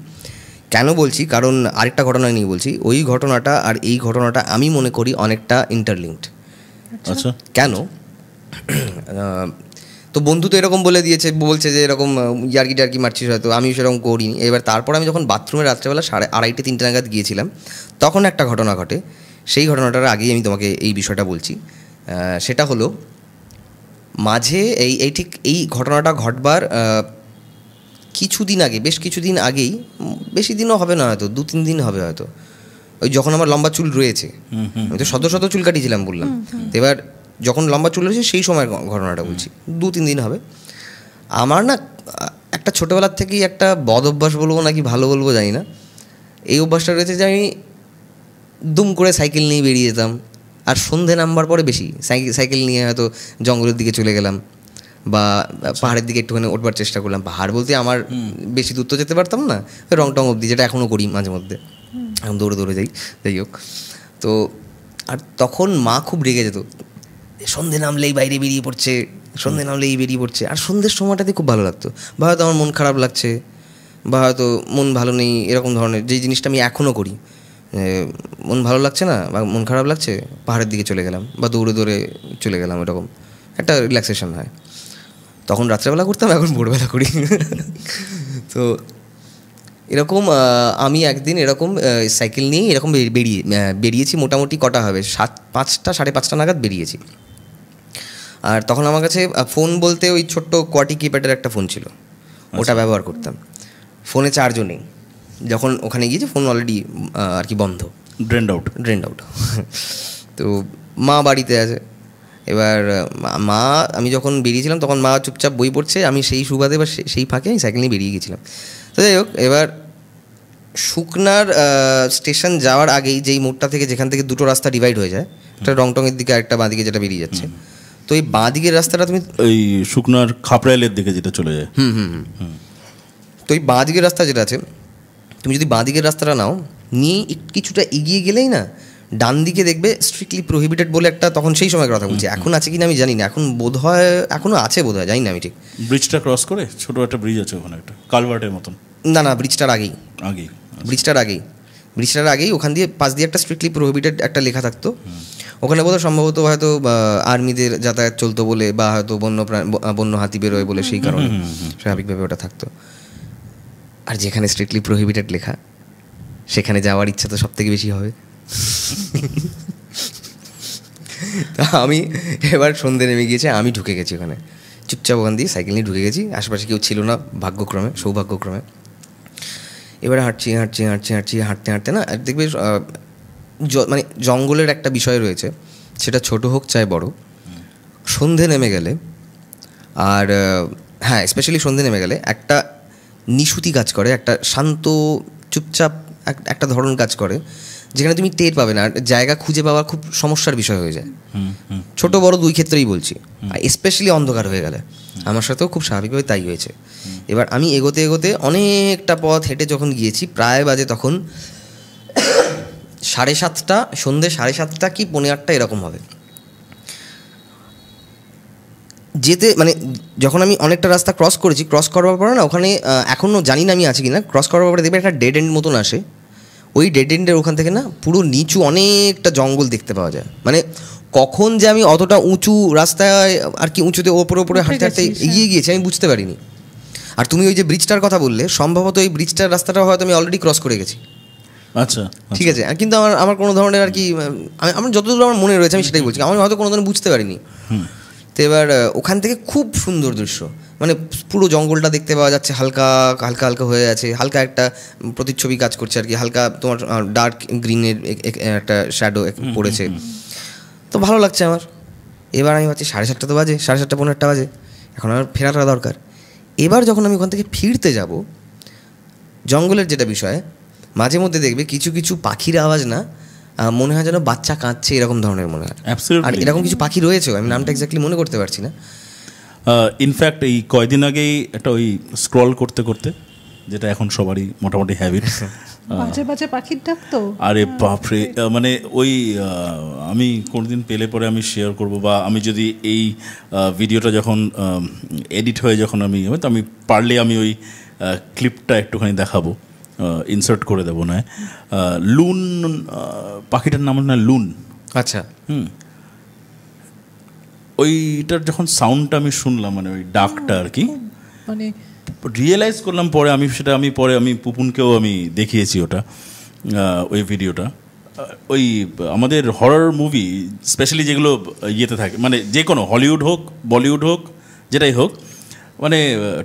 কেন বলছি? কারণ আরেকটা ঘটনা নিয়ে বলছি। ওই ঘটনাটা আর এই ঘটনাটা আমি মনে করি অনেকটা ইন্টারলিঙ্কড। আচ্ছা, কেন? তো বন্ধু তো এরকম বলছে যে এরকম ইয়ার্কি টার্কি মারছিস, হয়তো আমিও সেরকম করিনি। এবার তারপর আমি যখন বাথরুমে রাত্রেবেলা 2:30-3 নাগাদ গিয়েছিলাম, তখন একটা ঘটনা ঘটে। সেই ঘটনাটার আগেই আমি তোমাকে এই বিষয়টা বলছি। সেটা হলো মাঝে ঠিক এই ঘটনাটা ঘটবার কিছুদিন আগে, বেশ কিছুদিন আগেই, বেশি দিনও হবে না, হয়তো 2-3 দিন হবে হয়তো, ওই যখন আমার লম্বা চুল রয়েছে, আমি তো শত চুল কাটিয়েছিলাম বললাম, এবার যখন লম্বা চুল রয়েছে সেই সময়ের ঘটনাটা বলছি, 2-3 দিন হবে। আমার না একটা ছোটোবেলার থেকেই একটা বদ অভ্যাস বলবো নাকি ভালো বলবো জানি না, এই অভ্যাসটা রয়েছে যে আমি দুম করে সাইকেল নিয়ে বেরিয়ে যেতাম। আর সন্ধে নামবার পরে বেশি সাইকেল নিয়ে হয়তো জঙ্গলের দিকে চলে গেলাম, বা পাহাড়ের দিকে একটুখানি উঠবার চেষ্টা করলাম। পাহাড় বলতে আমার বেশি দূর তো যেতে পারতাম না, রং টং অবধি, যেটা এখনও করি মাঝে মধ্যে, এখন দৌড়ে যাই হোক। তো আর তখন মা খুব রেগে যেত, সন্ধে নামলেই বাইরে বেরিয়ে পড়ছে, আর সন্ধ্যের সময়টাতে খুব ভালো লাগতো। বা হয়তো আমার মন খারাপ লাগছে, বা হয়তো মন ভালো নেই, এরকম ধরনের যেই জিনিসটা আমি এখনও করি, মন ভালো লাগছে না বা মন খারাপ লাগছে, পাহাড়ের দিকে চলে গেলাম বা দৌড়ে চলে গেলাম, এরকম একটা রিল্যাক্সেশন হয়। তখন রাত্রেবেলা করতাম, এখন ভোরবেলা করি। তো এরকম আমি একদিন এরকম সাইকেল নিয়ে এরকম বেরিয়েছি, মোটামুটি কটা হবে, 5:30 নাগাদ বেরিয়েছি। আর তখন আমার কাছে ফোন বলতে ওই ছোট্ট কোয়াটি কিপ্যাডের একটা ফোন ছিল, ওটা ব্যবহার করতাম। ফোনে চার্জও নেই, যখন ওখানে গিয়েছে ফোন অলরেডি আর কি বন্ধ, ড্রেন্ড আউট। তো মা বাড়িতে আছে। এবার আমি যখন বেরিয়েছিলাম তখন মা চুপচাপ বই পড়ছে, আমি সেই সুবাদে বা সেই ফাঁকে আমি সাইকেল নিয়ে বেরিয়ে গেছিলাম। তো যাই হোক, এবার শুকনার স্টেশন যাওয়ার আগেই যেই মোড়টা থেকে, যেখান থেকে দুটো রাস্তা ডিভাইড হয়ে যায়, একটা রংটংয়ের দিকে আর একটা বাঁ দিকে যেটা বেরিয়ে যাচ্ছে, তো এই বাঁ দিকের রাস্তাটা তুমি ওই শুকনার খাপড়াইলের দিকে যেটা চলে যায়, তো এই বাঁ দিকের রাস্তা যেটা আছে, তুমি যদি বাঁ দিকের রাস্তাটা নাও, নিয়ে কিছুটা এগিয়ে গেলেই না ডান দিকে দেখবে স্ট্রিক্টলি প্রহিবিটেড বলে একটা, তখন সেই সময় কথা বলছি, এখন আছে কিনা আমি জানি না, এখন বোধহয় এখনও আছে, বোধহয় জানি না আমি ঠিক। ব্রিজটা ক্রস করে ছোট একটা ব্রিজ আছে ওখানে, একটা কালভার্টের মতন। না, ব্রিজটার আগেই ওখান দিয়ে পাশ দিয়ে একটা স্ট্রিক্টলি প্রহিবিটেড একটা লেখা থাকতো। ওখানে সম্ভবত হয়তো আর্মিদের যাতায়াত চলতো বলে, বা হয়তো বন্য হাতি বেরোয় বলে, সেই কারণে স্বাভাবিকভাবে ওটা থাকতো। আর যেখানে স্ট্রিক্টলি প্রহিবিটেড লেখা, সেখানে যাওয়ার ইচ্ছা তো সব থেকে বেশি হবে। তা আমি এবার সন্ধ্যে নেমে গিয়েছে, আমি ঢুকে গেছি ওখানে, চুপচাপ ওখান দিয়ে সাইকেল নিয়ে ঢুকে গেছি। আশেপাশে কেউ ছিল না, সৌভাগ্যক্রমে। এবারে হাঁটতে না দেখবে মানে জঙ্গলের একটা বিষয় রয়েছে, সেটা ছোট হোক চাই বড়, সন্ধে নেমে গেলে, আর হ্যাঁ স্পেশালি সন্ধে নেমে গেলে একটা নিশুতি কাজ করে, একটা শান্ত চুপচাপ একটা ধরন কাজ করে, যেখানে তুমি টের পাবে না, জায়গা খুঁজে পাওয়া খুব সমস্যার বিষয় হয়ে যায়। ছোট বড় দুই ক্ষেত্রেই বলছি, স্পেশালি অন্ধকার হয়ে গেলে। আমার সাথেও খুব স্বাভাবিকভাবে তাই হয়েছে। এবার আমি এগোতে অনেকটা পথ হেঁটে যখন গিয়েছি, প্রায় বাজে তখন 7:30, সন্ধ্যে 7:30 কি 7:45 এরকম হবে। মানে যখন আমি অনেকটা রাস্তা ক্রস করার পরে না, ওখানে এখনও জানি না আমি আছি কিনা, ক্রস করার পরে দেখবে একটা ডেড এন্ড মতন আসে। ওই ডেড এন্ডের ওখান থেকে না পুরো নিচু অনেকটা জঙ্গল দেখতে পাওয়া যায়। মানে কখন যে আমি অতটা উঁচু রাস্তায় আর কি উঁচুতে ওপরে হাঁটতে এগিয়ে গিয়েছি আমি বুঝতে পারিনি। আর তুমি ওই যে ব্রিজটার কথা বললে, সম্ভবত এই ব্রিজটার রাস্তাটা হয়তো আমি অলরেডি ক্রস করে গেছি। আচ্ছা, ঠিক আছে, কিন্তু আমার কোনো ধরনের আর কি, আমার যতদূর আমার মনে রয়েছে আমি সেটাই বলছি, আমি হয়তো কোনো ধরনের বুঝতে পারিনি। তো এবার ওখান থেকে খুব সুন্দর দৃশ্য, মানে পুরো জঙ্গলটা দেখতে পাওয়া যাচ্ছে, হালকা হয়ে আছে, হালকা একটা প্রতিচ্ছবি কাজ করছে আর কি, হালকা তোমার ডার্ক গ্রিনের একটা শ্যাডো পড়েছে, তো ভালো লাগছে আমার। এবার আমি ভাবছি 7:30 তো বাজে, 7:30 15 বাজে, এখন আমার ফেরাটা দরকার। এবার যখন আমি ওখান থেকে ফিরতে যাব, জঙ্গলের যেটা বিষয়, মাঝে মধ্যে দেখবে কিছু পাখির আওয়াজ না মনে হয় যেন বাচ্চা কাঁদছে, এরকম ধরনের মনে হয়। আর এরকম কিছু পাখি রয়েছে, আমি নামটা এক্স্যাক্টলি মনে করতে পারছি না। ইনফ্যাক্ট এই কয়দিন আগেই একটা ওই স্ক্রল করতে করতে, যেটা এখন সবারই মোটামুটি হ্যাবিট, বাজে বাজে পাখির ডাক তো, আরে বাপরে, মানে ওই আমি কোনদিন পেলে পরে আমি শেয়ার করব, বা আমি যদি এই ভিডিওটা যখন এডিট হয়ে যখন আমি তো আমি পারলে আমি ওই ক্লিপটা একটুখানি দেখাবো, ইনসার্ট করে দেবো। না, লুন পাখিটার নাম না লুন। আচ্ছা। ওইটার যখন সাউন্ডটা আমি শুনলাম, মানে ওই ডাকটা আর কি, মানে রিয়েলাইজ করলাম পরে, আমি পুপুনকেও আমি দেখিয়েছি ওটা, ওই ভিডিওটা। ওই আমাদের হরর মুভি স্পেশালি যেগুলো ইয়েতে থাকে, মানে যে কোনো হলিউড হোক বলিউড হোক যেটাই হোক, মানে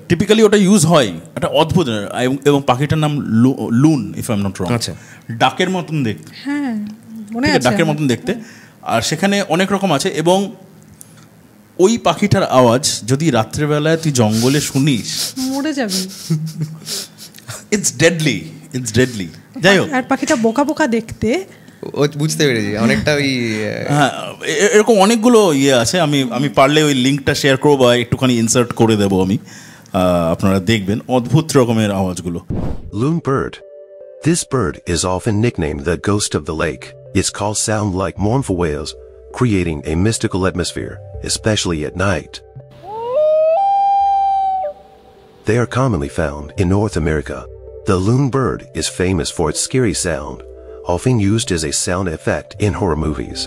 টিপিক্যালি ওটা ইউজ হয়, একটা অদ্ভুত। এবং পাখিটার নাম loon, if I am not wrong. আচ্ছা। ডাকের মতন দেখতে, হ্যাঁ মনে আছে, ডাকের মতন দেখতে। আর সেখানে অনেক রকম আছে, এবং ওই পাখিটার আওয়াজ যদি রাত্রেবেলায় তুই জঙ্গলে শুনিস, মরে যাবি। It's deadly. যাই হোক, আর পাখিটা বোকা বোকা দেখতে, ও বুঝতে পেরেছি অনেকটা ওই। হ্যাঁ, এরকম অনেকগুলো ইয়ে আছে। আমি পারলে ওই লিঙ্কটা শেয়ার করবো বা একটুখানি ইনসার্ট করে দেবো আমি, আপনারা দেখবেন অদ্ভুত রকমের আওয়াজগুলো। Loon bird. This bird is often nicknamed the ghost of the lake. Its calls sound like mournful wails, creating a mystical atmosphere, especially at night. They are commonly found in North America. The loon bird is famous for its scary sound, often used as a sound effect in horror movies.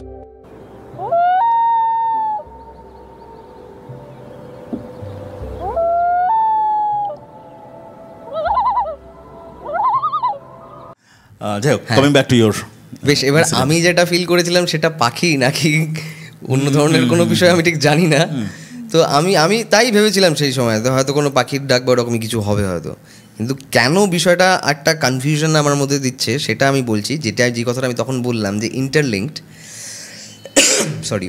যাই হোক, coming back to your. বেশ, এবার আমি যেটা feel করেছিলাম সেটা পাখি নাকি অন্য ধরনের কোনো বিষয় আমি ঠিক জানি না। তো আমি তাই ভেবেছিলাম সেই সময় হয়তো কোনো পাখির ডাক বা ওরকমই কিছু হবে হয়তো, কিন্তু কেন বিষয়টা একটা কনফিউশন আমার মধ্যে দিচ্ছে সেটা আমি বলছি। যে কথাটা আমি তখন বললাম যে ইন্টারলিঙ্কড, সরি,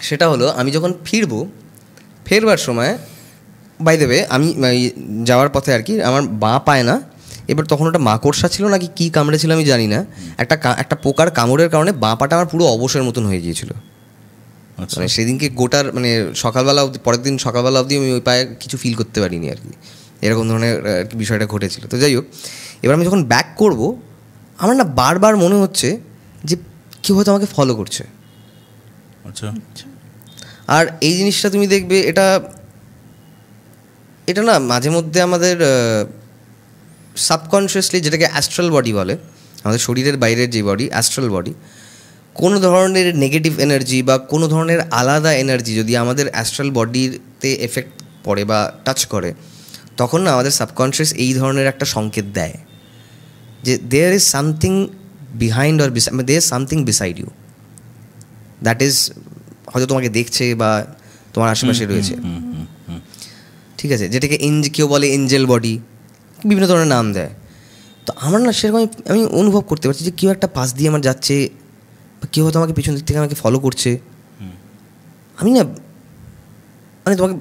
সেটা হলো আমি যখন ফেরবার সময়, বাই দ্য ওয়ে, আমি যাওয়ার পথে আর কি আমার বাঁ পায় না, এবার তখন ওটা মাকড়সা ছিল নাকি কী কামড়েছিল আমি জানি না, একটা পোকার কামড়ের কারণে বাঁ পাটা আমার পুরো অবসরের মতন হয়ে গিয়েছিল। মানে সেদিনকে গোটার মানে সকালবেলা অবধি, পরের দিন সকালবেলা অবধি আমি ওই পায়ে কিছু ফিল করতে পারিনি আর কি, এরকম ধরনের আর কি বিষয়টা ঘটেছিল। তো যাই হোক, এবার আমি যখন ব্যাক করব, আমার না বারবার মনে হচ্ছে যে কেউ হয়তো আমাকে ফলো করছে। আচ্ছা। আর এই জিনিসটা তুমি দেখবে, এটা না মাঝে মধ্যে আমাদের সাবকনশিয়াসলি, যেটাকে অ্যাস্ট্রাল বডি বলে, আমাদের শরীরের বাইরের যে বডি, অ্যাস্ট্রাল বডি, কোনো ধরনের নেগেটিভ এনার্জি বা কোনো ধরনের আলাদা এনার্জি যদি আমাদের অ্যাস্ট্রাল বডিতে এফেক্ট পড়ে বা টাচ করে, তখন না আমাদের সাবকনশিয়াস এই ধরনের একটা সংকেত দেয় যে there is something behind or there is something beside you, that is হয়তো তোমাকে দেখছে বা তোমার আশেপাশে রয়েছে, ঠিক আছে, যেটাকে কেউ বলে এঞ্জেল বডি, বিভিন্ন ধরনের নাম দেয়। তো আমার না সেরকম আমি অনুভব করতে পারছি যে কেউ একটা পাশ দিয়ে আমার যাচ্ছে, বা কেউ হয়তো আমাকে পিছন দিক থেকে আমাকে ফলো করছে। আমি না মানে তোমাকে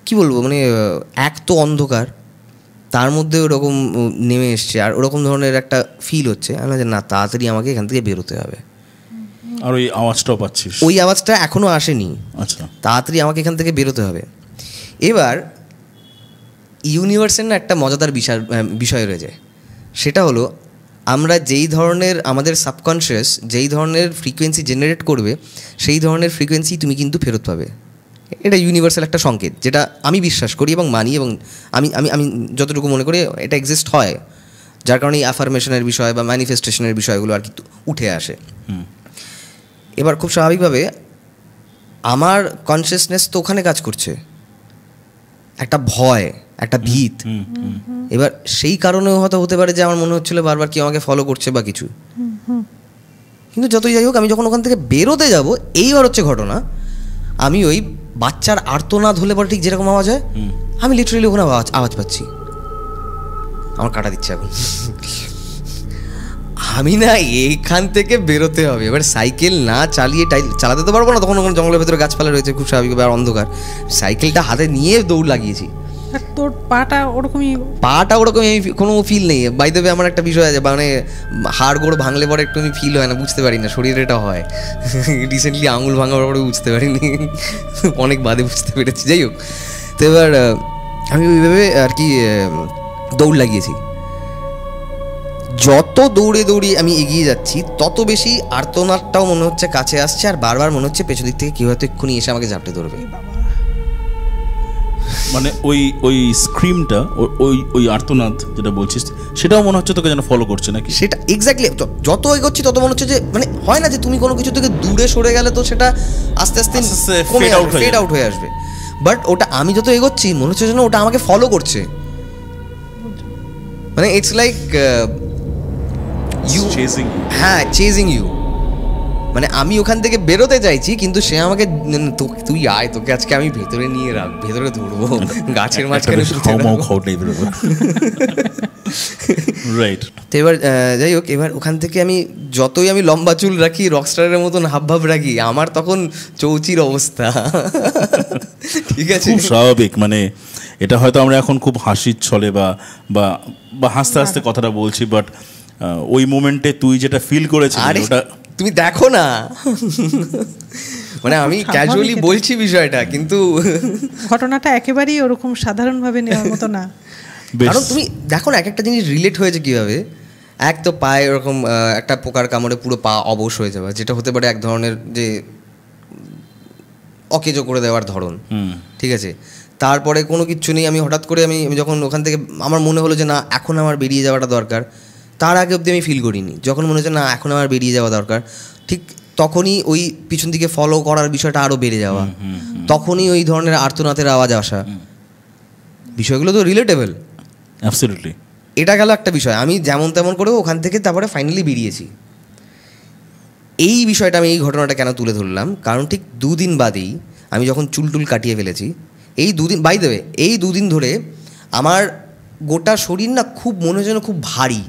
কী বলবো, মানে এক তো অন্ধকার, তার মধ্যে ওরকম নেমে এসছে, আর ওরকম ধরনের একটা ফিল হচ্ছে। আমি না তাড়াতাড়ি আমাকে এখান থেকে বেরোতে হবে। আর ওই আওয়াজটাও পাচ্ছিস? ওই আওয়াজটা এখনও আসেনি। আচ্ছা, তাড়াতাড়ি আমাকে এখান থেকে বেরোতে হবে। এবার ইউনিভার্সের না একটা মজাদার বিষয় রয়েছে, সেটা হলো আমরা যেই ধরনের, আমাদের সাবকনশিয়াস যেই ধরনের ফ্রিকোয়েন্সি জেনারেট করবে, সেই ধরনের ফ্রিকোয়েন্সি তুমি কিন্তু ফেরত পাবে। এটা ইউনিভার্সাল একটা সংকেত, যেটা আমি বিশ্বাস করি এবং মানি, এবং আমি আমি আমি যতটুকু মনে করি এটা এক্সিস্ট হয়, যার কারণে এই অ্যাফার্মেশনের বিষয় বা ম্যানিফেস্টেশনের বিষয়গুলো আর কি উঠে আসে। এবার খুব স্বাভাবিকভাবে আমার কনসিয়াসনেস তো ওখানে কাজ করছে, একটা ভয়, একটা ভীত। এবার সেই কারণেও হয়তো হতে পারে যে আমার মনে হচ্ছিল বারবার কি আমাকে ফলো করছে বা কিছু। কিন্তু যতই যাই হোক, আমি যখন ওখান থেকে বেরোতে যাব, এইবার হচ্ছে ঘটনা, আমি ওই বাচ্চার আর্তনাদ হলে পরে ঠিক যেরকম আওয়াজ হয়, আমি লিটারেলি ওখানে আওয়াজ পাচ্ছি। আমার কাটা দিচ্ছে এখন। আমি না এইখান থেকে বেরোতে হবে। এবার সাইকেল না চালাতে তো পারবো না, তখন ওখানে জঙ্গলের ভেতরে গাছপালা রয়েছে, খুব স্বাভাবিকভাবে, আর অন্ধকার। সাইকেলটা হাতে নিয়ে দৌড় লাগিয়েছি আর তোর পাটা ওরকমই আমি কোনো ফিল নেই। বাই দ্য ওয়ে আমার একটা বিষয় আছে, মানে হাড় গোড় ভাঙলে পরে একটু আমি ফিল হয় না, বুঝতে পারি না শরীরে এটা হয়। রিসেন্টলি আঙুল ভাঙার পরে বুঝতে পারিনি, অনেক বাদে বুঝতে পেরেছি। যাই হোক, তো এবার আমি ওইভাবে আর কি দৌড় লাগিয়েছি। যত দৌড়ে আমি এগিয়ে যাচ্ছি তত বেশি আর্তনাদটাও মনে হচ্ছে কাছে আসছে, আর বারবার মনে হচ্ছে পেছন দিক থেকে কেউ হয়তো এক্ষুনি এসে আমাকে ঝাপটে ধরবে। মানে ওই স্ক্রিমটা, ওই আর্তনাদ যেটা বলছিস, সেটাও মনে হচ্ছে তোকে যেন ফলো করছে নাকি? সেটা এক্স্যাক্টলি, যত এগোচ্ছি তত মনে হচ্ছে যে, মানে হয় না যে তুমি কোনো কিছু থেকে দূরে সরে গেলে তো সেটা আস্তে আস্তে ফেড আউট হয়ে আসবে, বাট ওটা আমি যত এগোচ্ছি মনে হচ্ছে যেন ওটা আমাকে ফলো করছে। মানে ইটস লাইক ইউ চেজিং। হ্যাঁ, চেজিং ইউ। মানে আমি ওখান থেকে বেরোতে চাইছি, কিন্তু সে আমাকে তুই আয়, তোকে আজকে আমি ভেতরে নিয়ে রাখ, ভেতরে ধরবো, গাছের মাঝখানে। রাইট। তো এবার যাই হোক, এবার ওখান থেকে আমি যতই আমি লম্বা চুল রাখি, রকস্টারের মতন হাবভাব রাখি, আমার তখন চৌচির অবস্থা। ঠিক আছে, খুব স্বাভাবিক। মানে এটা হয়তো আমরা এখন খুব হাসির ছলে বা হাসতে হাসতে কথাটা বলছি, বাট ওই মোমেন্টে তুই যেটা ফিল করেছিস ওটা তুমি দেখো না। মানে আমি ক্যাজুয়ালি বলছি বিষয়টা, কিন্তু ঘটনাটা একেবারেই ওরকম সাধারণভাবে নেওয়ার মতো না। কারণ তুমি দেখো না, এক একটা জিনিস রিলেট হয়েছে কিভাবে। এক তো পায়ে ওরকম একটা পোকার কামড়ে পুরো পা অবশ হয়ে যাওয়া, যেটা হতে পারে এক ধরনের যে অকেজো করে দেওয়ার ধরন। ঠিক আছে, তারপরে কোনো কিচ্ছু নেই, আমি হঠাৎ করে আমি যখন ওখান থেকে আমার মনে হলো যে না এখন আমার বেরিয়ে যাওয়াটা দরকার, তার আগে অবধি আমি ফিল করিনি। যখন মনে হচ্ছে না এখন আমার বেরিয়ে যাওয়া দরকার, ঠিক তখনই ওই পিছন দিকে ফলো করার বিষয়টা আরও বেড়ে যাওয়া, তখনই ওই ধরনের আর্তনাদের আওয়াজ আসা, বিষয়গুলো তো রিলেটেবল। অ্যাবসলিউটলি। এটা গেল একটা বিষয়। আমি যেমন তেমন করে ওখান থেকে তারপরে ফাইনালি বেরিয়েছি। এই বিষয়টা আমি এই ঘটনাটা কেন তুলে ধরলাম, কারণ ঠিক 2 দিন বাদেই আমি যখন চুল কাটিয়ে ফেলেছি, এই 2 দিন বাই দেবে, এই 2 দিন ধরে আমার গোটা শরীর না খুব মনে হয় যেন খুব ভারী।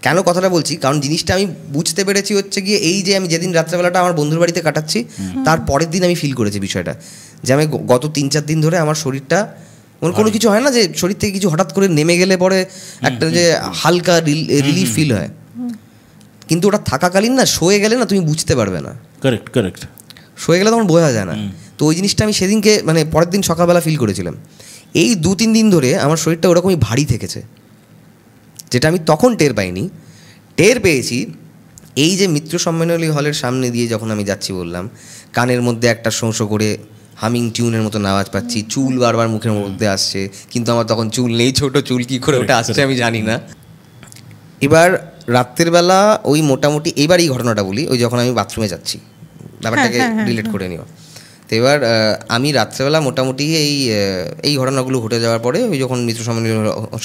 কেন কথাটা বলছি, কারণ জিনিসটা আমি বুঝতে পেরেছি হচ্ছে গিয়ে এই যে আমি যেদিন রাত্রেবেলাটা আমার বন্ধুর বাড়িতে কাটাচ্ছি, তার পরের দিন আমি ফিল করেছি বিষয়টা, যে আমি গত 3-4 দিন ধরে আমার শরীরটা কোনো কিছু হয় না যে শরীর থেকে কিছু হঠাৎ করে নেমে গেলে পরে একটা যে হালকা রিলিফ ফিল হয়, কিন্তু ওটা থাকাকালীন না শোয়ে গেলে না তুমি বুঝতে পারবে না। কারেক্ট। শোয়ে গেলে তখন বোঝা যায় না। তো ওই জিনিসটা আমি সেদিনকে মানে পরের দিন সকালবেলা ফিল করেছিলাম। এই 2-3 দিন ধরে আমার শরীরটা ওরকমই ভারী থেকেছে, যেটা আমি তখন টের পাইনি। টের পেয়েছি এই যে মিত্র সম্মেলনী হলের সামনে দিয়ে যখন আমি যাচ্ছি, বললাম কানের মধ্যে একটা শোঁ করে হামিং টিউনের মতো আওয়াজ পাচ্ছি, চুল বারবার মুখের মধ্যে আসছে, কিন্তু আমার তখন চুল নেই, ছোট চুল, কী করে ওটা আসছে আমি জানি না। এবার রাত্রের বেলা ওই মোটামুটি এইবার এই ঘটনাটা বলি, ওই যখন আমি বাথরুমে যাচ্ছি, ব্যাপারটাকে রিলেট করে নিও। তো এবার আমি রাত্রেবেলা মোটামুটি এই ঘটনাগুলো ঘটে যাওয়ার পরে ওই যখন মিত্র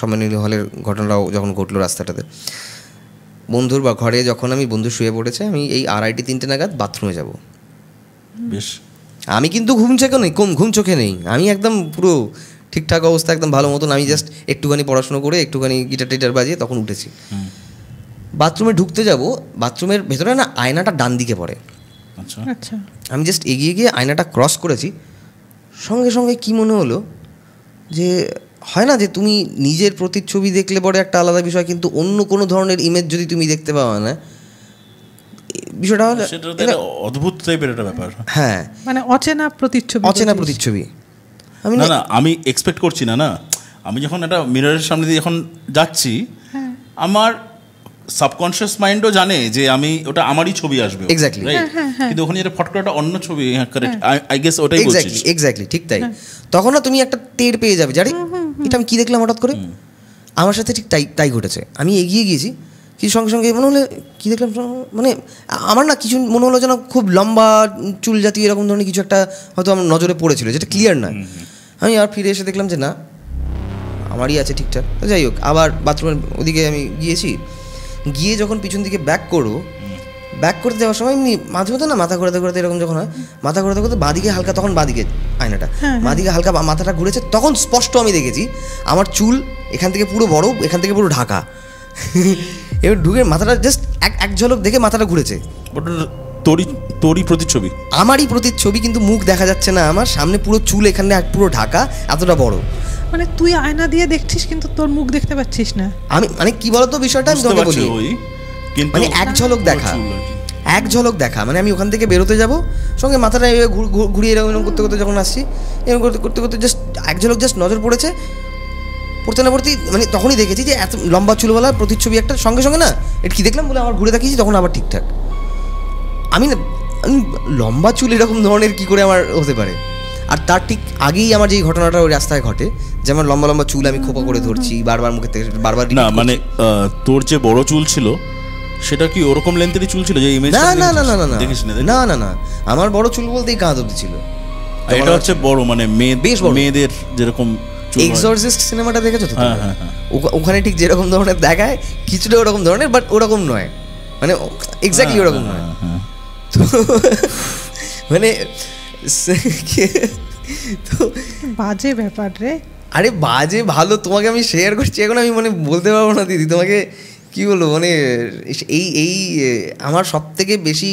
সম্মেলনী হলের ঘটনাটাও যখন ঘটলো রাস্তাটাতে, বন্ধুর বা ঘরে যখন আমি বন্ধু শুয়ে পড়েছে, আমি এই 2:30-3টে নাগাদ বাথরুমে যাব। বেশ, আমি কিন্তু ঘুম চোখে নেই, আমি একদম পুরো ঠিকঠাক অবস্থা, একদম ভালো মতন। আমি জাস্ট একটুখানি পড়াশুনো করে একটুখানি গিটার বাজিয়ে তখন উঠেছি। বাথরুমে ঢুকতে যাব, বাথরুমের ভেতরে না আয়নাটা ডান দিকে পড়ে। আচ্ছা, আমি জাস্ট এগিয়ে গিয়ে আয়নাটা ক্রস করেছি, সঙ্গে সঙ্গে কি মনে হলো যে হয় না যে তুমি নিজের প্রতিচ্ছবি দেখলে পরে একটা আলাদা বিষয়, কিন্তু অন্য কোনো ধরনের ইমেজ যদি তুমি দেখতে পাও না, বিষয়টা হলো অদ্ভুত টাইপের একটা ব্যাপার। হ্যাঁ, মানে অচেনা প্রতিচ্ছবি। আমি এক্সপেক্ট করছি না, আমি যখন একটা মিররের সামনে দিয়ে যখন যাচ্ছি, আমার সাবকনশিয়াস মাইন্ডও জানে যে আমি ওটা আমারই ছবি আসবে, এক্স্যাক্টলি, কিন্তু ওখানে যেটা ফট করে একটা অন্য ছবি, কারেক্ট, আই গেস ওটাই বলছিস। এক্স্যাক্টলি ঠিক তাই। তখন না তুমি একটা টের পেয়ে যাবে, জানি এটা আমি কি দেখলাম হঠাৎ করে। আমার সাথে ঠিক তাই ঘটেছে। আমি এগিয়ে গিয়েছি, কিছু সঙ্গে সঙ্গে মনে হলো কী দেখলাম, মানে আমার না কিছু মনে হলো যেন খুব লম্বা চুল জাতীয় এরকম ধরনের কিছু একটা হয়তো আমার নজরে পড়েছিল, যেটা ক্লিয়ার নয়। আমি আর ফিরে এসে দেখলাম যে না, আমারই আছে ঠিকঠাক। যাই হোক, আবার বাথরুমের ওদিকে আমি গিয়ে যখন পিছন দিকে ব্যাক করতে যাওয়ার সময় এমনি মাঝে মধ্যে না মাথা ঘোরাতে এরকম যখন হয়, মাথা ঘোরাতে বাঁদিকে হালকা, তখন বাঁদিকে আয়নাটা বাঁদিকে হালকা মাথাটা ঘুরেছে, তখন স্পষ্ট আমি দেখেছি আমার চুল এখান থেকে পুরো বড়, এখান থেকে পুরো ঢাকা। এবার ঢুকে মাথাটা জাস্ট এক ঝলক দেখে মাথাটা ঘুরেছে। তোরই প্রতিচ্ছবি, আমারই প্রতিচ্ছবি, কিন্তু মুখ দেখা যাচ্ছে না আমার সামনে, পুরো চুল এখানে পুরো ঢাকা, এতটা বড়। মানে তুই আয়না দিয়ে দেখছিস কিন্তু তোর মুখ দেখতে পাচ্ছিস না। আমি মানে কি বলতো বিষয়টা আমি তোমাকে বলি, মানে এক ঝলক দেখা, এক ঝলক দেখা, মানে আমি ওখান থেকে বেরোতে যাব, সঙ্গে মাথাটা ঘুরিয়ে এরকম করতে করতে যখন আসছি, এরকম করতে করতে করতে জাস্ট এক ঝলক জাস্ট নজর পড়েছে, পড়তে না পড়তেই মানে তখনই দেখেছি যে এত লম্বা চুলওয়ালা প্রতিচ্ছবি একটা, সঙ্গে সঙ্গে না এটা কী দেখলাম বলে আমার ঘুরে তাকিয়েছি, তখন আবার ঠিকঠাক। আমি না লম্বা চুল এরকম ধরনের কী করে আমার হতে পারে। আর তার ঠিক আগেই আমার যেই ঘটনাটা ওই রাস্তায় ঘটে, যে আমার লম্বা লম্বা চুল আমি খোপা করে ধরছি বারবার, মুখে থেকে বারবার না, মানে তোর যে বড় চুল ছিল সেটা কি ওরকম লেন্থেরই চুল ছিল যে ইমেজ? না না না না না দেখিস না না না, আমার বড় চুল বলতেই কাঁধ অবধি ছিল। এটা হচ্ছে বড়, মানে বেশ বড়, মেয়েদের যেরকম এক্সরসিস্ট সিনেমাটা দেখেছো তো? ওখানে ঠিক যেরকম ধরনের দেখায় কিছুটা ওরকম ধরনের, বাট ওরকম নয়, মানে এক্স্যাক্টলি ওরকম নয়। তো মানে তো বাজে ব্যাপার রে। আরে বাজে ভালো, তোমাকে আমি শেয়ার করছি এখন, আমি মানে বলতে পারবো না দিদি তোমাকে কি বলবো। মানে এই আমার সব থেকে বেশি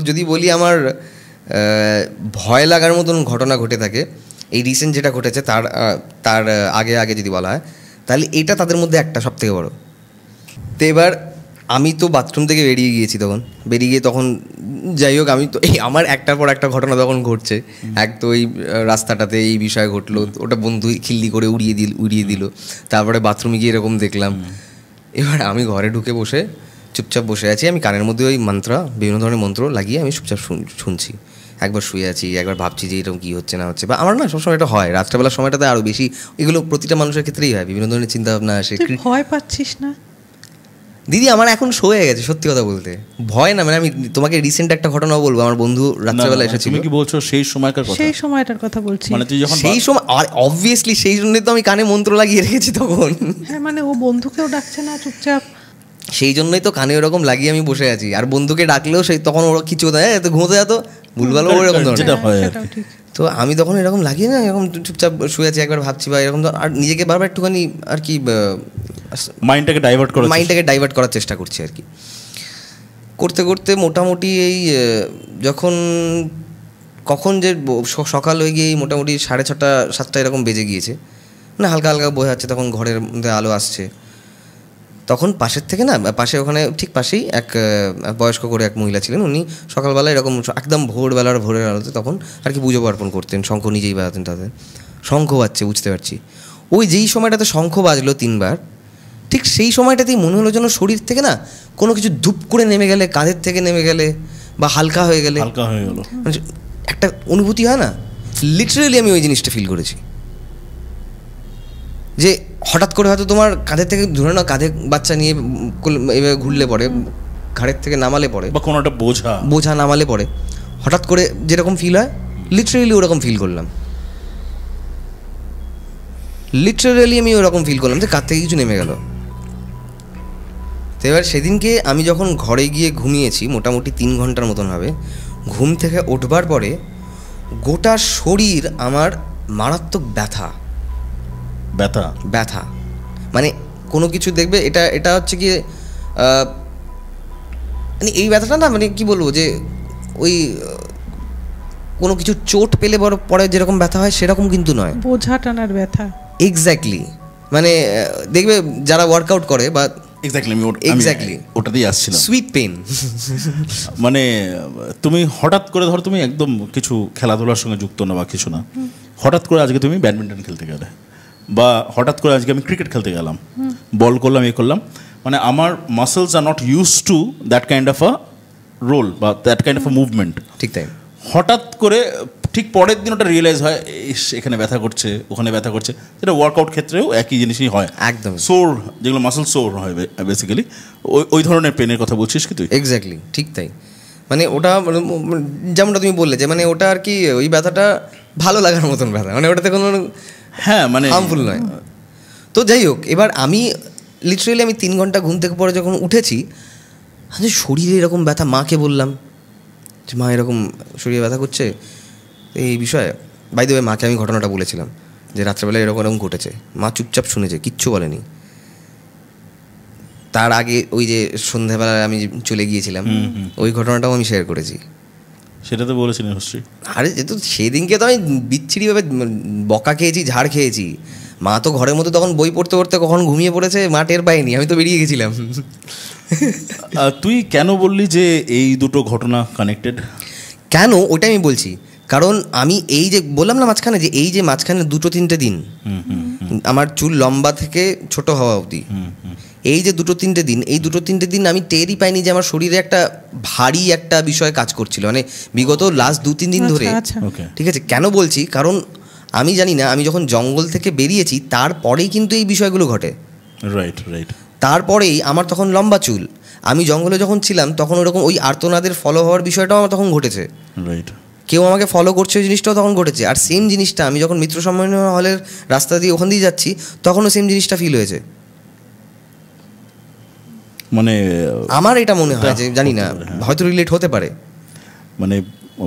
যদি বলি আমার ভয় লাগার মতন ঘটনা ঘটে থাকে, এই রিসেন্ট যেটা ঘটেছে তার আগে আগে যদি বলা হয়, তাহলে এটা তাদের মধ্যে একটা সব থেকে বড়। তো এবার আমি তো বাথরুম থেকে বেরিয়ে গিয়েছি, বেরিয়ে গিয়ে তখন যাই হোক আমি তো এই আমার একটার পর একটা ঘটনা তখন ঘটছে। এক তো ওই রাস্তাটাতে এই বিষয় ঘটলো, ওটা বন্ধু খিল্লি করে উড়িয়ে দিল। তারপরে বাথরুমে গিয়ে এরকম দেখলাম। এবার আমি ঘরে ঢুকে বসে চুপচাপ বসে আছি, আমি কানের মধ্যে ওই বিভিন্ন ধরনের মন্ত্র লাগিয়ে আমি চুপচাপ শুনছি। একবার শুয়ে আছি, একবার ভাবছি যে এরকম কী হচ্ছে না হচ্ছে, বা আমার না সবসময় এটা হয় রাত্রেবেলার সময়টাতে আরও বেশি, এগুলো প্রতিটা মানুষের ক্ষেত্রেই হয়, বিভিন্ন ধরনের চিন্তাভাবনা আসে। ভয় পাচ্ছিস না দিদি? আমার এখন শো হয়ে গেছে সত্যি কথা বলতে, ভয় না। মানে আমি তোমাকে রিসেন্ট একটা ঘটনা বলবো, আমার বন্ধু রাত্রেবেলা এসেছিল। তুমি কি বলছো সেই সময়কার কথা? সেই সময়টার কথা বলছি। মানে তুই যখন সেই সময়, আর অবভিয়াসলি সেই জন্যই তো আমি কানে মন্ত্র লাগিয়ে রেখেছি তখন। হ্যাঁ, মানে ও বন্ধুকেও ডাকছে না, চুপচাপ, সেই জন্যই তো কানে ওরকম লাগিয়ে আমি বসে আছি। আর বন্ধুকে ডাকলেও সেই তখন ওরা কিছু দেয়, তো ঘুমোতে যেত ভুলভাল ওরকম যেটা হয়। তো আমি তখন এরকম লাগিয়ে না এরকম চুপচাপ শুয়ে আছি, একবার ভাবছি বা এরকম, আর নিজেকে বারবার একটুখানি আর কি মাইন্ডটাকে ডাইভার্ট করার চেষ্টা করছি আর কি। করতে করতে মোটামুটি এই কখন যে সকাল হয়ে গিয়ে মোটামুটি 6:30 7টা এরকম বেজে গিয়েছে, মানে হালকা হালকা বোঝা যাচ্ছে তখন ঘরের মধ্যে আলো আসছে। তখন পাশের থেকে না, পাশে ওখানে ঠিক পাশেই এক বয়স্ক করে এক মহিলা ছিলেন, উনি সকালবেলা এরকম একদম ভোরের আলোতে তখন আর কি পুজো পার্পণ করতেন, শঙ্খ নিজেই বাজাতেন। তাদের শঙ্খ বাজছে, বুঝতে পারছি ওই যেই সময়টাতে শঙ্খ বাজলো 3বার, ঠিক সেই সময়টাতেই মনে হলো যেন শরীর থেকে না কোনো কিছু ধূপ করে নেমে গেলে, কাঁধের থেকে নেমে গেলে বা হালকা হয়ে গেল, মানে একটা অনুভূতি হয় না, লিটারেলি আমি ওই জিনিসটা ফিল করেছি। যে হঠাৎ করে হয়তো তোমার কাঁধের থেকে, ধরে নাও কাঁধে বাচ্চা নিয়ে এভাবে ঘুরলে পরে, ঘাড়ের থেকে নামালে পরে, বা কোনো একটা বোঝা নামালে পরে হঠাৎ করে যেরকম ফিল হয়, লিটারেলি ওরকম ফিল করলাম। লিটারেলি আমি ওরকম ফিল করলাম যে কাঁধ থেকে কিছু নেমে গেল। তো এবার সেদিনকে আমি যখন ঘরে গিয়ে ঘুমিয়েছি মোটামুটি 3 ঘন্টার মতন হবে, ঘুম থেকে উঠবার পরে গোটা শরীর আমার মারাত্মক ব্যথা, মানে কোনো কিছু দেখবে এটা হচ্ছে কি, মানে এই ব্যথাটা না, মানে কি বলবো, যে ওই কোনো কিছু চোট পেলে পরে যেরকম ব্যথা হয় সেরকম কিন্তু নয়, বোঝা টানার ব্যথা। এক্স্যাক্টলি, মানে দেখবে যারা ওয়ার্কআউট করে বা এক্স্যাক্টলি ওটাতেই আসছিল, সুইট পেন। মানে তুমি হঠাৎ করে ধরো তুমি একদম কিছু খেলাধুলার সঙ্গে যুক্ত না বা কিছু না, হঠাৎ করে আজকে তুমি ব্যাডমিন্টন খেলতে গেলে, বা হঠাৎ করে আজকে আমি ক্রিকেট খেলতে গেলাম, বল করলাম, করলাম, মানে আমার muscles are not use to that kind of a role বা that kind of a movement. ঠিক তাই, হঠাৎ করে ঠিক পরের দিন ওটা রিয়েলাইজ হয়, এখানে ব্যথা করছে, ওখানে ব্যথা করছে। যেটা ওয়ার্কআউট ক্ষেত্রেও একই জিনিসই হয়, একদম সোর, যেগুলো মাসেল সোর হয় বেসিক্যালি, ওই ধরনের পেনের কথা বলছিস কি তুই? এক্স্যাক্টলি, ঠিক তাই। মানে ওটা যেমনটা তুমি বললে যে মানে ওটা আর কি ওই ব্যথাটা ভালো লাগার মতন ব্যথা, মানে ওটাতে কোনো মানে হার্মফুল নয়। তো যাই হোক, এবার আমি লিটারেলি 3 ঘন্টা ঘুম থেকে পরে যখন উঠেছি, শরীরে এরকম ব্যথা, মাকে বললাম যে মা এরকম শরীরে ব্যথা করছে এই বিষয়ে। বাই দ্য ওয়ে মাকে আমি ঘটনাটা বলেছিলাম যে রাত্রেবেলায় এরকম ঘটেছে, মা চুপচাপ শুনেছে, কিচ্ছু বলেনি। তার আগে ওই যে সন্ধ্যাবেলায় আমি চলে গিয়েছিলাম, ওই ঘটনাটাও আমি শেয়ার করেছি। সেটা তো বলেছিলেন নিশ্চয়ই। আরে যেহেতু সেদিনকে তো আমি বিচ্ছিরিভাবে বকা খেয়েছি, ঝাড় খেয়েছি, মা তো ঘরের মধ্যে তখন বই পড়তে পড়তে কখন ঘুমিয়ে পড়েছে মা টের পায়নি, আমি তো বেরিয়ে গেছিলাম। তুই কেন বললি যে এই দুটো ঘটনা কানেক্টেড? কেন ওটা আমি বলছি, কারণ আমি এই যে বললাম না মাঝখানে, যে এই যে মাঝখানে 2-3টে দিন আমার চুল লম্বা থেকে ছোট হওয়া অবধি, এই যে 2-3টে দিন, এই 2-3টে দিন আমি টেরই পাইনি যে আমার শরীরে একটা ভারী একটা বিষয় কাজ করছিল, মানে বিগত লাস্ট 2-3 দিন ধরে। ঠিক আছে, কেন বলছি, কারণ আমি জানি না, আমি যখন জঙ্গল থেকে বেরিয়েছি তারপরেই কিন্তু এই বিষয়গুলো ঘটে। Right right. তারপরেই আমার তখন লম্বা চুল, আমি জঙ্গলে যখন ছিলাম তখন ওরকম ওই আর্তনাদের ফলো হওয়ার বিষয়টাও আমার তখন ঘটেছে। রাইট। কেউ আমাকে ফলো করছে, ওই জিনিসটাও তখন ঘটেছে। আর সেম জিনিসটা আমি যখন মিত্র সম্মেলন হলের রাস্তা দিয়ে ওখান দিয়ে যাচ্ছি তখনও সেম জিনিসটা ফিল হয়েছে। মানে আমার এটা মনে হয় যে জানি না, হয়তো রিলেট হতে পারে, মানে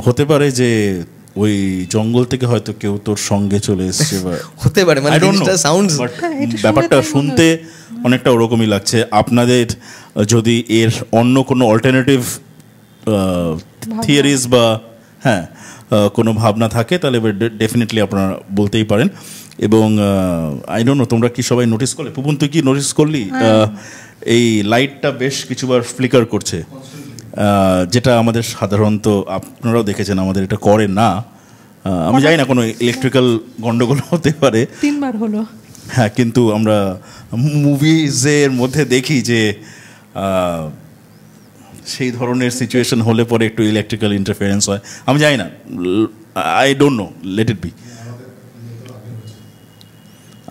হতে পারে যে ওই জঙ্গল থেকে হয়তো কেউ তোর সঙ্গে চলে এসেছে বা হতে পারে, মানে জিনিসটা সাউন্ডস, ব্যাপারটা শুনতে অনেকটা ওরকমই লাগছে। আপনাদের যদি এর অন্য কোনো অল্টারনেটিভ থিওরিজ বা হ্যাঁ কোনো ভাবনা থাকে তাহলে ডেফিনেটলি আপনারা বলতেই পারেন। এবং আই ডোন্ট নো তোমরা কি সবাই নোটিস করলে, পুপুন তুই কি নোটিস করলি এই লাইটটা বেশ কিছুবার ফ্লিকার করছে, যেটা আমাদের সাধারণত আপনারাও দেখেছেন আমাদের এটা করে না। আমি জানি না কোনো ইলেকট্রিক্যাল গন্ডগোল হতে পারে, 3 বার হলো। হ্যাঁ, কিন্তু আমরা মুভিজের মধ্যে দেখি যে সেই ধরনের সিচুয়েশন হলে পরে একটু ইলেকট্রিক্যাল ইন্টারফারেন্স হয়। আমি জানি না, I don't know, let it be.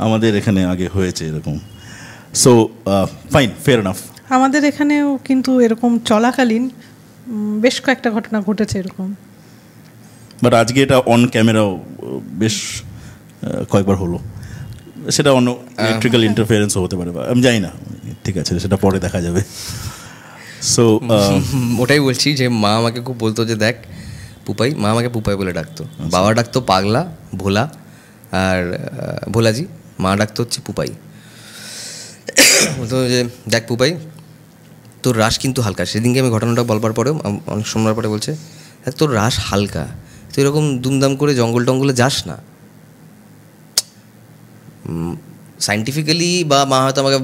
আমাদের এখানে আগে হয়েছে এরকম। So fine, fair enough. আমাদের এখানেও কিন্তু এরকম চলাকালীন বেশ কয়েকটা ঘটনা ঘটেছে এরকম, বাট আজকে এটা অন ক্যামেরাও বেশ কয়েকবার হলো। সেটা অন্য ইলেকট্রিক্যাল ইন্টারফারেন্সও হতে পারে, আমি জানি না, ঠিক আছে সেটা পরে দেখা যাবে। সো ওটাই বলছি যে মা আমাকে খুব বলতো যে দেখ পুপাই, মা আমাকে পুপাই বলে ডাকতো, বাবা ডাকতো পাগলা, ভোলা আর ভোলাজি, মা ডাকতো হচ্ছে পুপাই। বলতো যে দেখ পুপাই তোর রাশ কিন্তু হালকা। সেদিনকে আমি ঘটনাটা বলবার পরেও অনেক সময় পরে বলছে দেখ তোর রাশ হালকা, তুই এরকম দুমদাম করে জঙ্গল টঙ্গলে যাস না। সাইন্টিফিক্যালি বা মা হয়তো আমাকে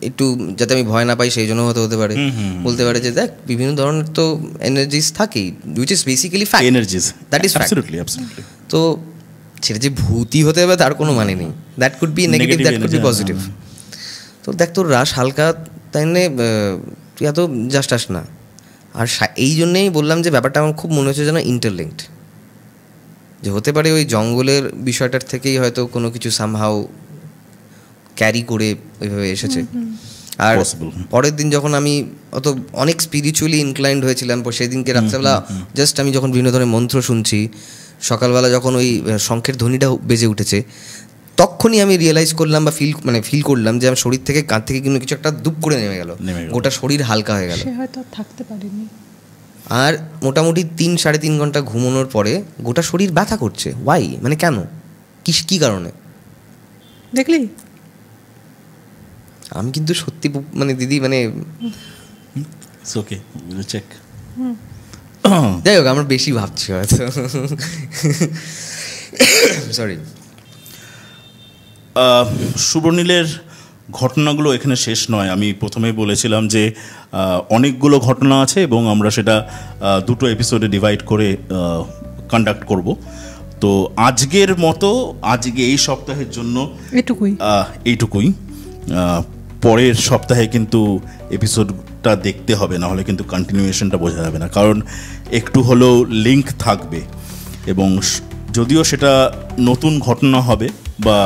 একটু যাতে আমি ভয় না পাই সেই জন্য হয়তো হতে পারে, বলতে পারে যে দেখ বিভিন্ন ধরনের তো এনার্জিস থাকেই, which is basically fact, energies, that is fact. তো সেটা যে ভূতি হতে হবে তার কোনো মানে নেই, that could be negative, that could be positive. তো দেখ তোর রাশ হালকা, তাই নিয়ে তুই এত জাস্ট আস না। আর এই জন্যেই বললাম যে ব্যাপারটা আমার খুব মনে হচ্ছে যেন ইন্টারলিঙ্কড, যে হতে পারে ওই জঙ্গলের বিষয়টার থেকেই হয়তো কোনো কিছু সামহাও ক্যারি করে ওইভাবে এসেছে। আর পরের দিন যখন আমি অনেক স্পিরিচুয়ালি ইনক্লাইন্ড হয়েছিলাম, সেদিনকে রাত্রেবেলা জাস্ট আমি যখন বিভিন্ন ধরনের মন্ত্র শুনছি, সকালবেলা যখন ওই শঙ্খের ধ্বনিটা বেজে উঠেছে, তখনই আমি রিয়েলাইজ করলাম বা ফিল করলাম যে আমার শরীর থেকে কাঁধ থেকে কিন্তু কিছু একটা দুপ করে নেমে গেল, গোটা শরীর হালকা হয়ে গেল। হয়তো থাকতে পারিনি। আর মোটামুটি 3-3.5 ঘন্টা ঘুমানোর পরে গোটা শরীর ব্যথা করছে। ওয়াই, মানে কেন, কী কারণে দেখলি? আমি কিন্তু সত্যি মানে দিদি মানে ওকে চেক, যাই হোক আমরা বেশি ভাবছি হয়তো, সরি। সুবর্ণীলের ঘটনাগুলো এখানে শেষ নয়। আমি প্রথমেই বলেছিলাম যে অনেকগুলো ঘটনা আছে এবং আমরা সেটা 2 এপিসোডে ডিভাইড করে কন্ডাক্ট করব। তো আজকের মতো আজকে এই সপ্তাহের জন্য এইটুকুই। পরের সপ্তাহে কিন্তু এপিসোডটা দেখতে হবে, না হলে কিন্তু কন্টিনিউয়েশনটা বোঝা যাবে না, কারণ একটু হলেও লিঙ্ক থাকবে। এবং যদিও সেটা নতুন ঘটনা হবে, বা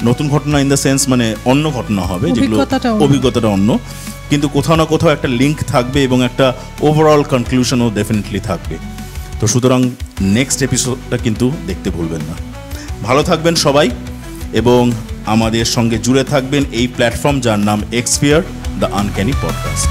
নতুন ঘটনা ইন দ্য সেন্স মানে অন্য ঘটনা হবে, যেগুলো অভিজ্ঞতাটা অন্য, কিন্তু কোথাও না কোথাও একটা লিঙ্ক থাকবে এবং একটা ওভারঅল কনক্লুশনও ডেফিনেটলি থাকবে। তো সুতরাং নেক্সট এপিসোডটা কিন্তু দেখতে ভুলবেন না। ভালো থাকবেন সবাই এবং আমাদের সঙ্গে জুড়ে থাকবেন এই প্ল্যাটফর্ম যার নাম এক্সপিয়ার দ্য আনক্যানি পডকাস্ট।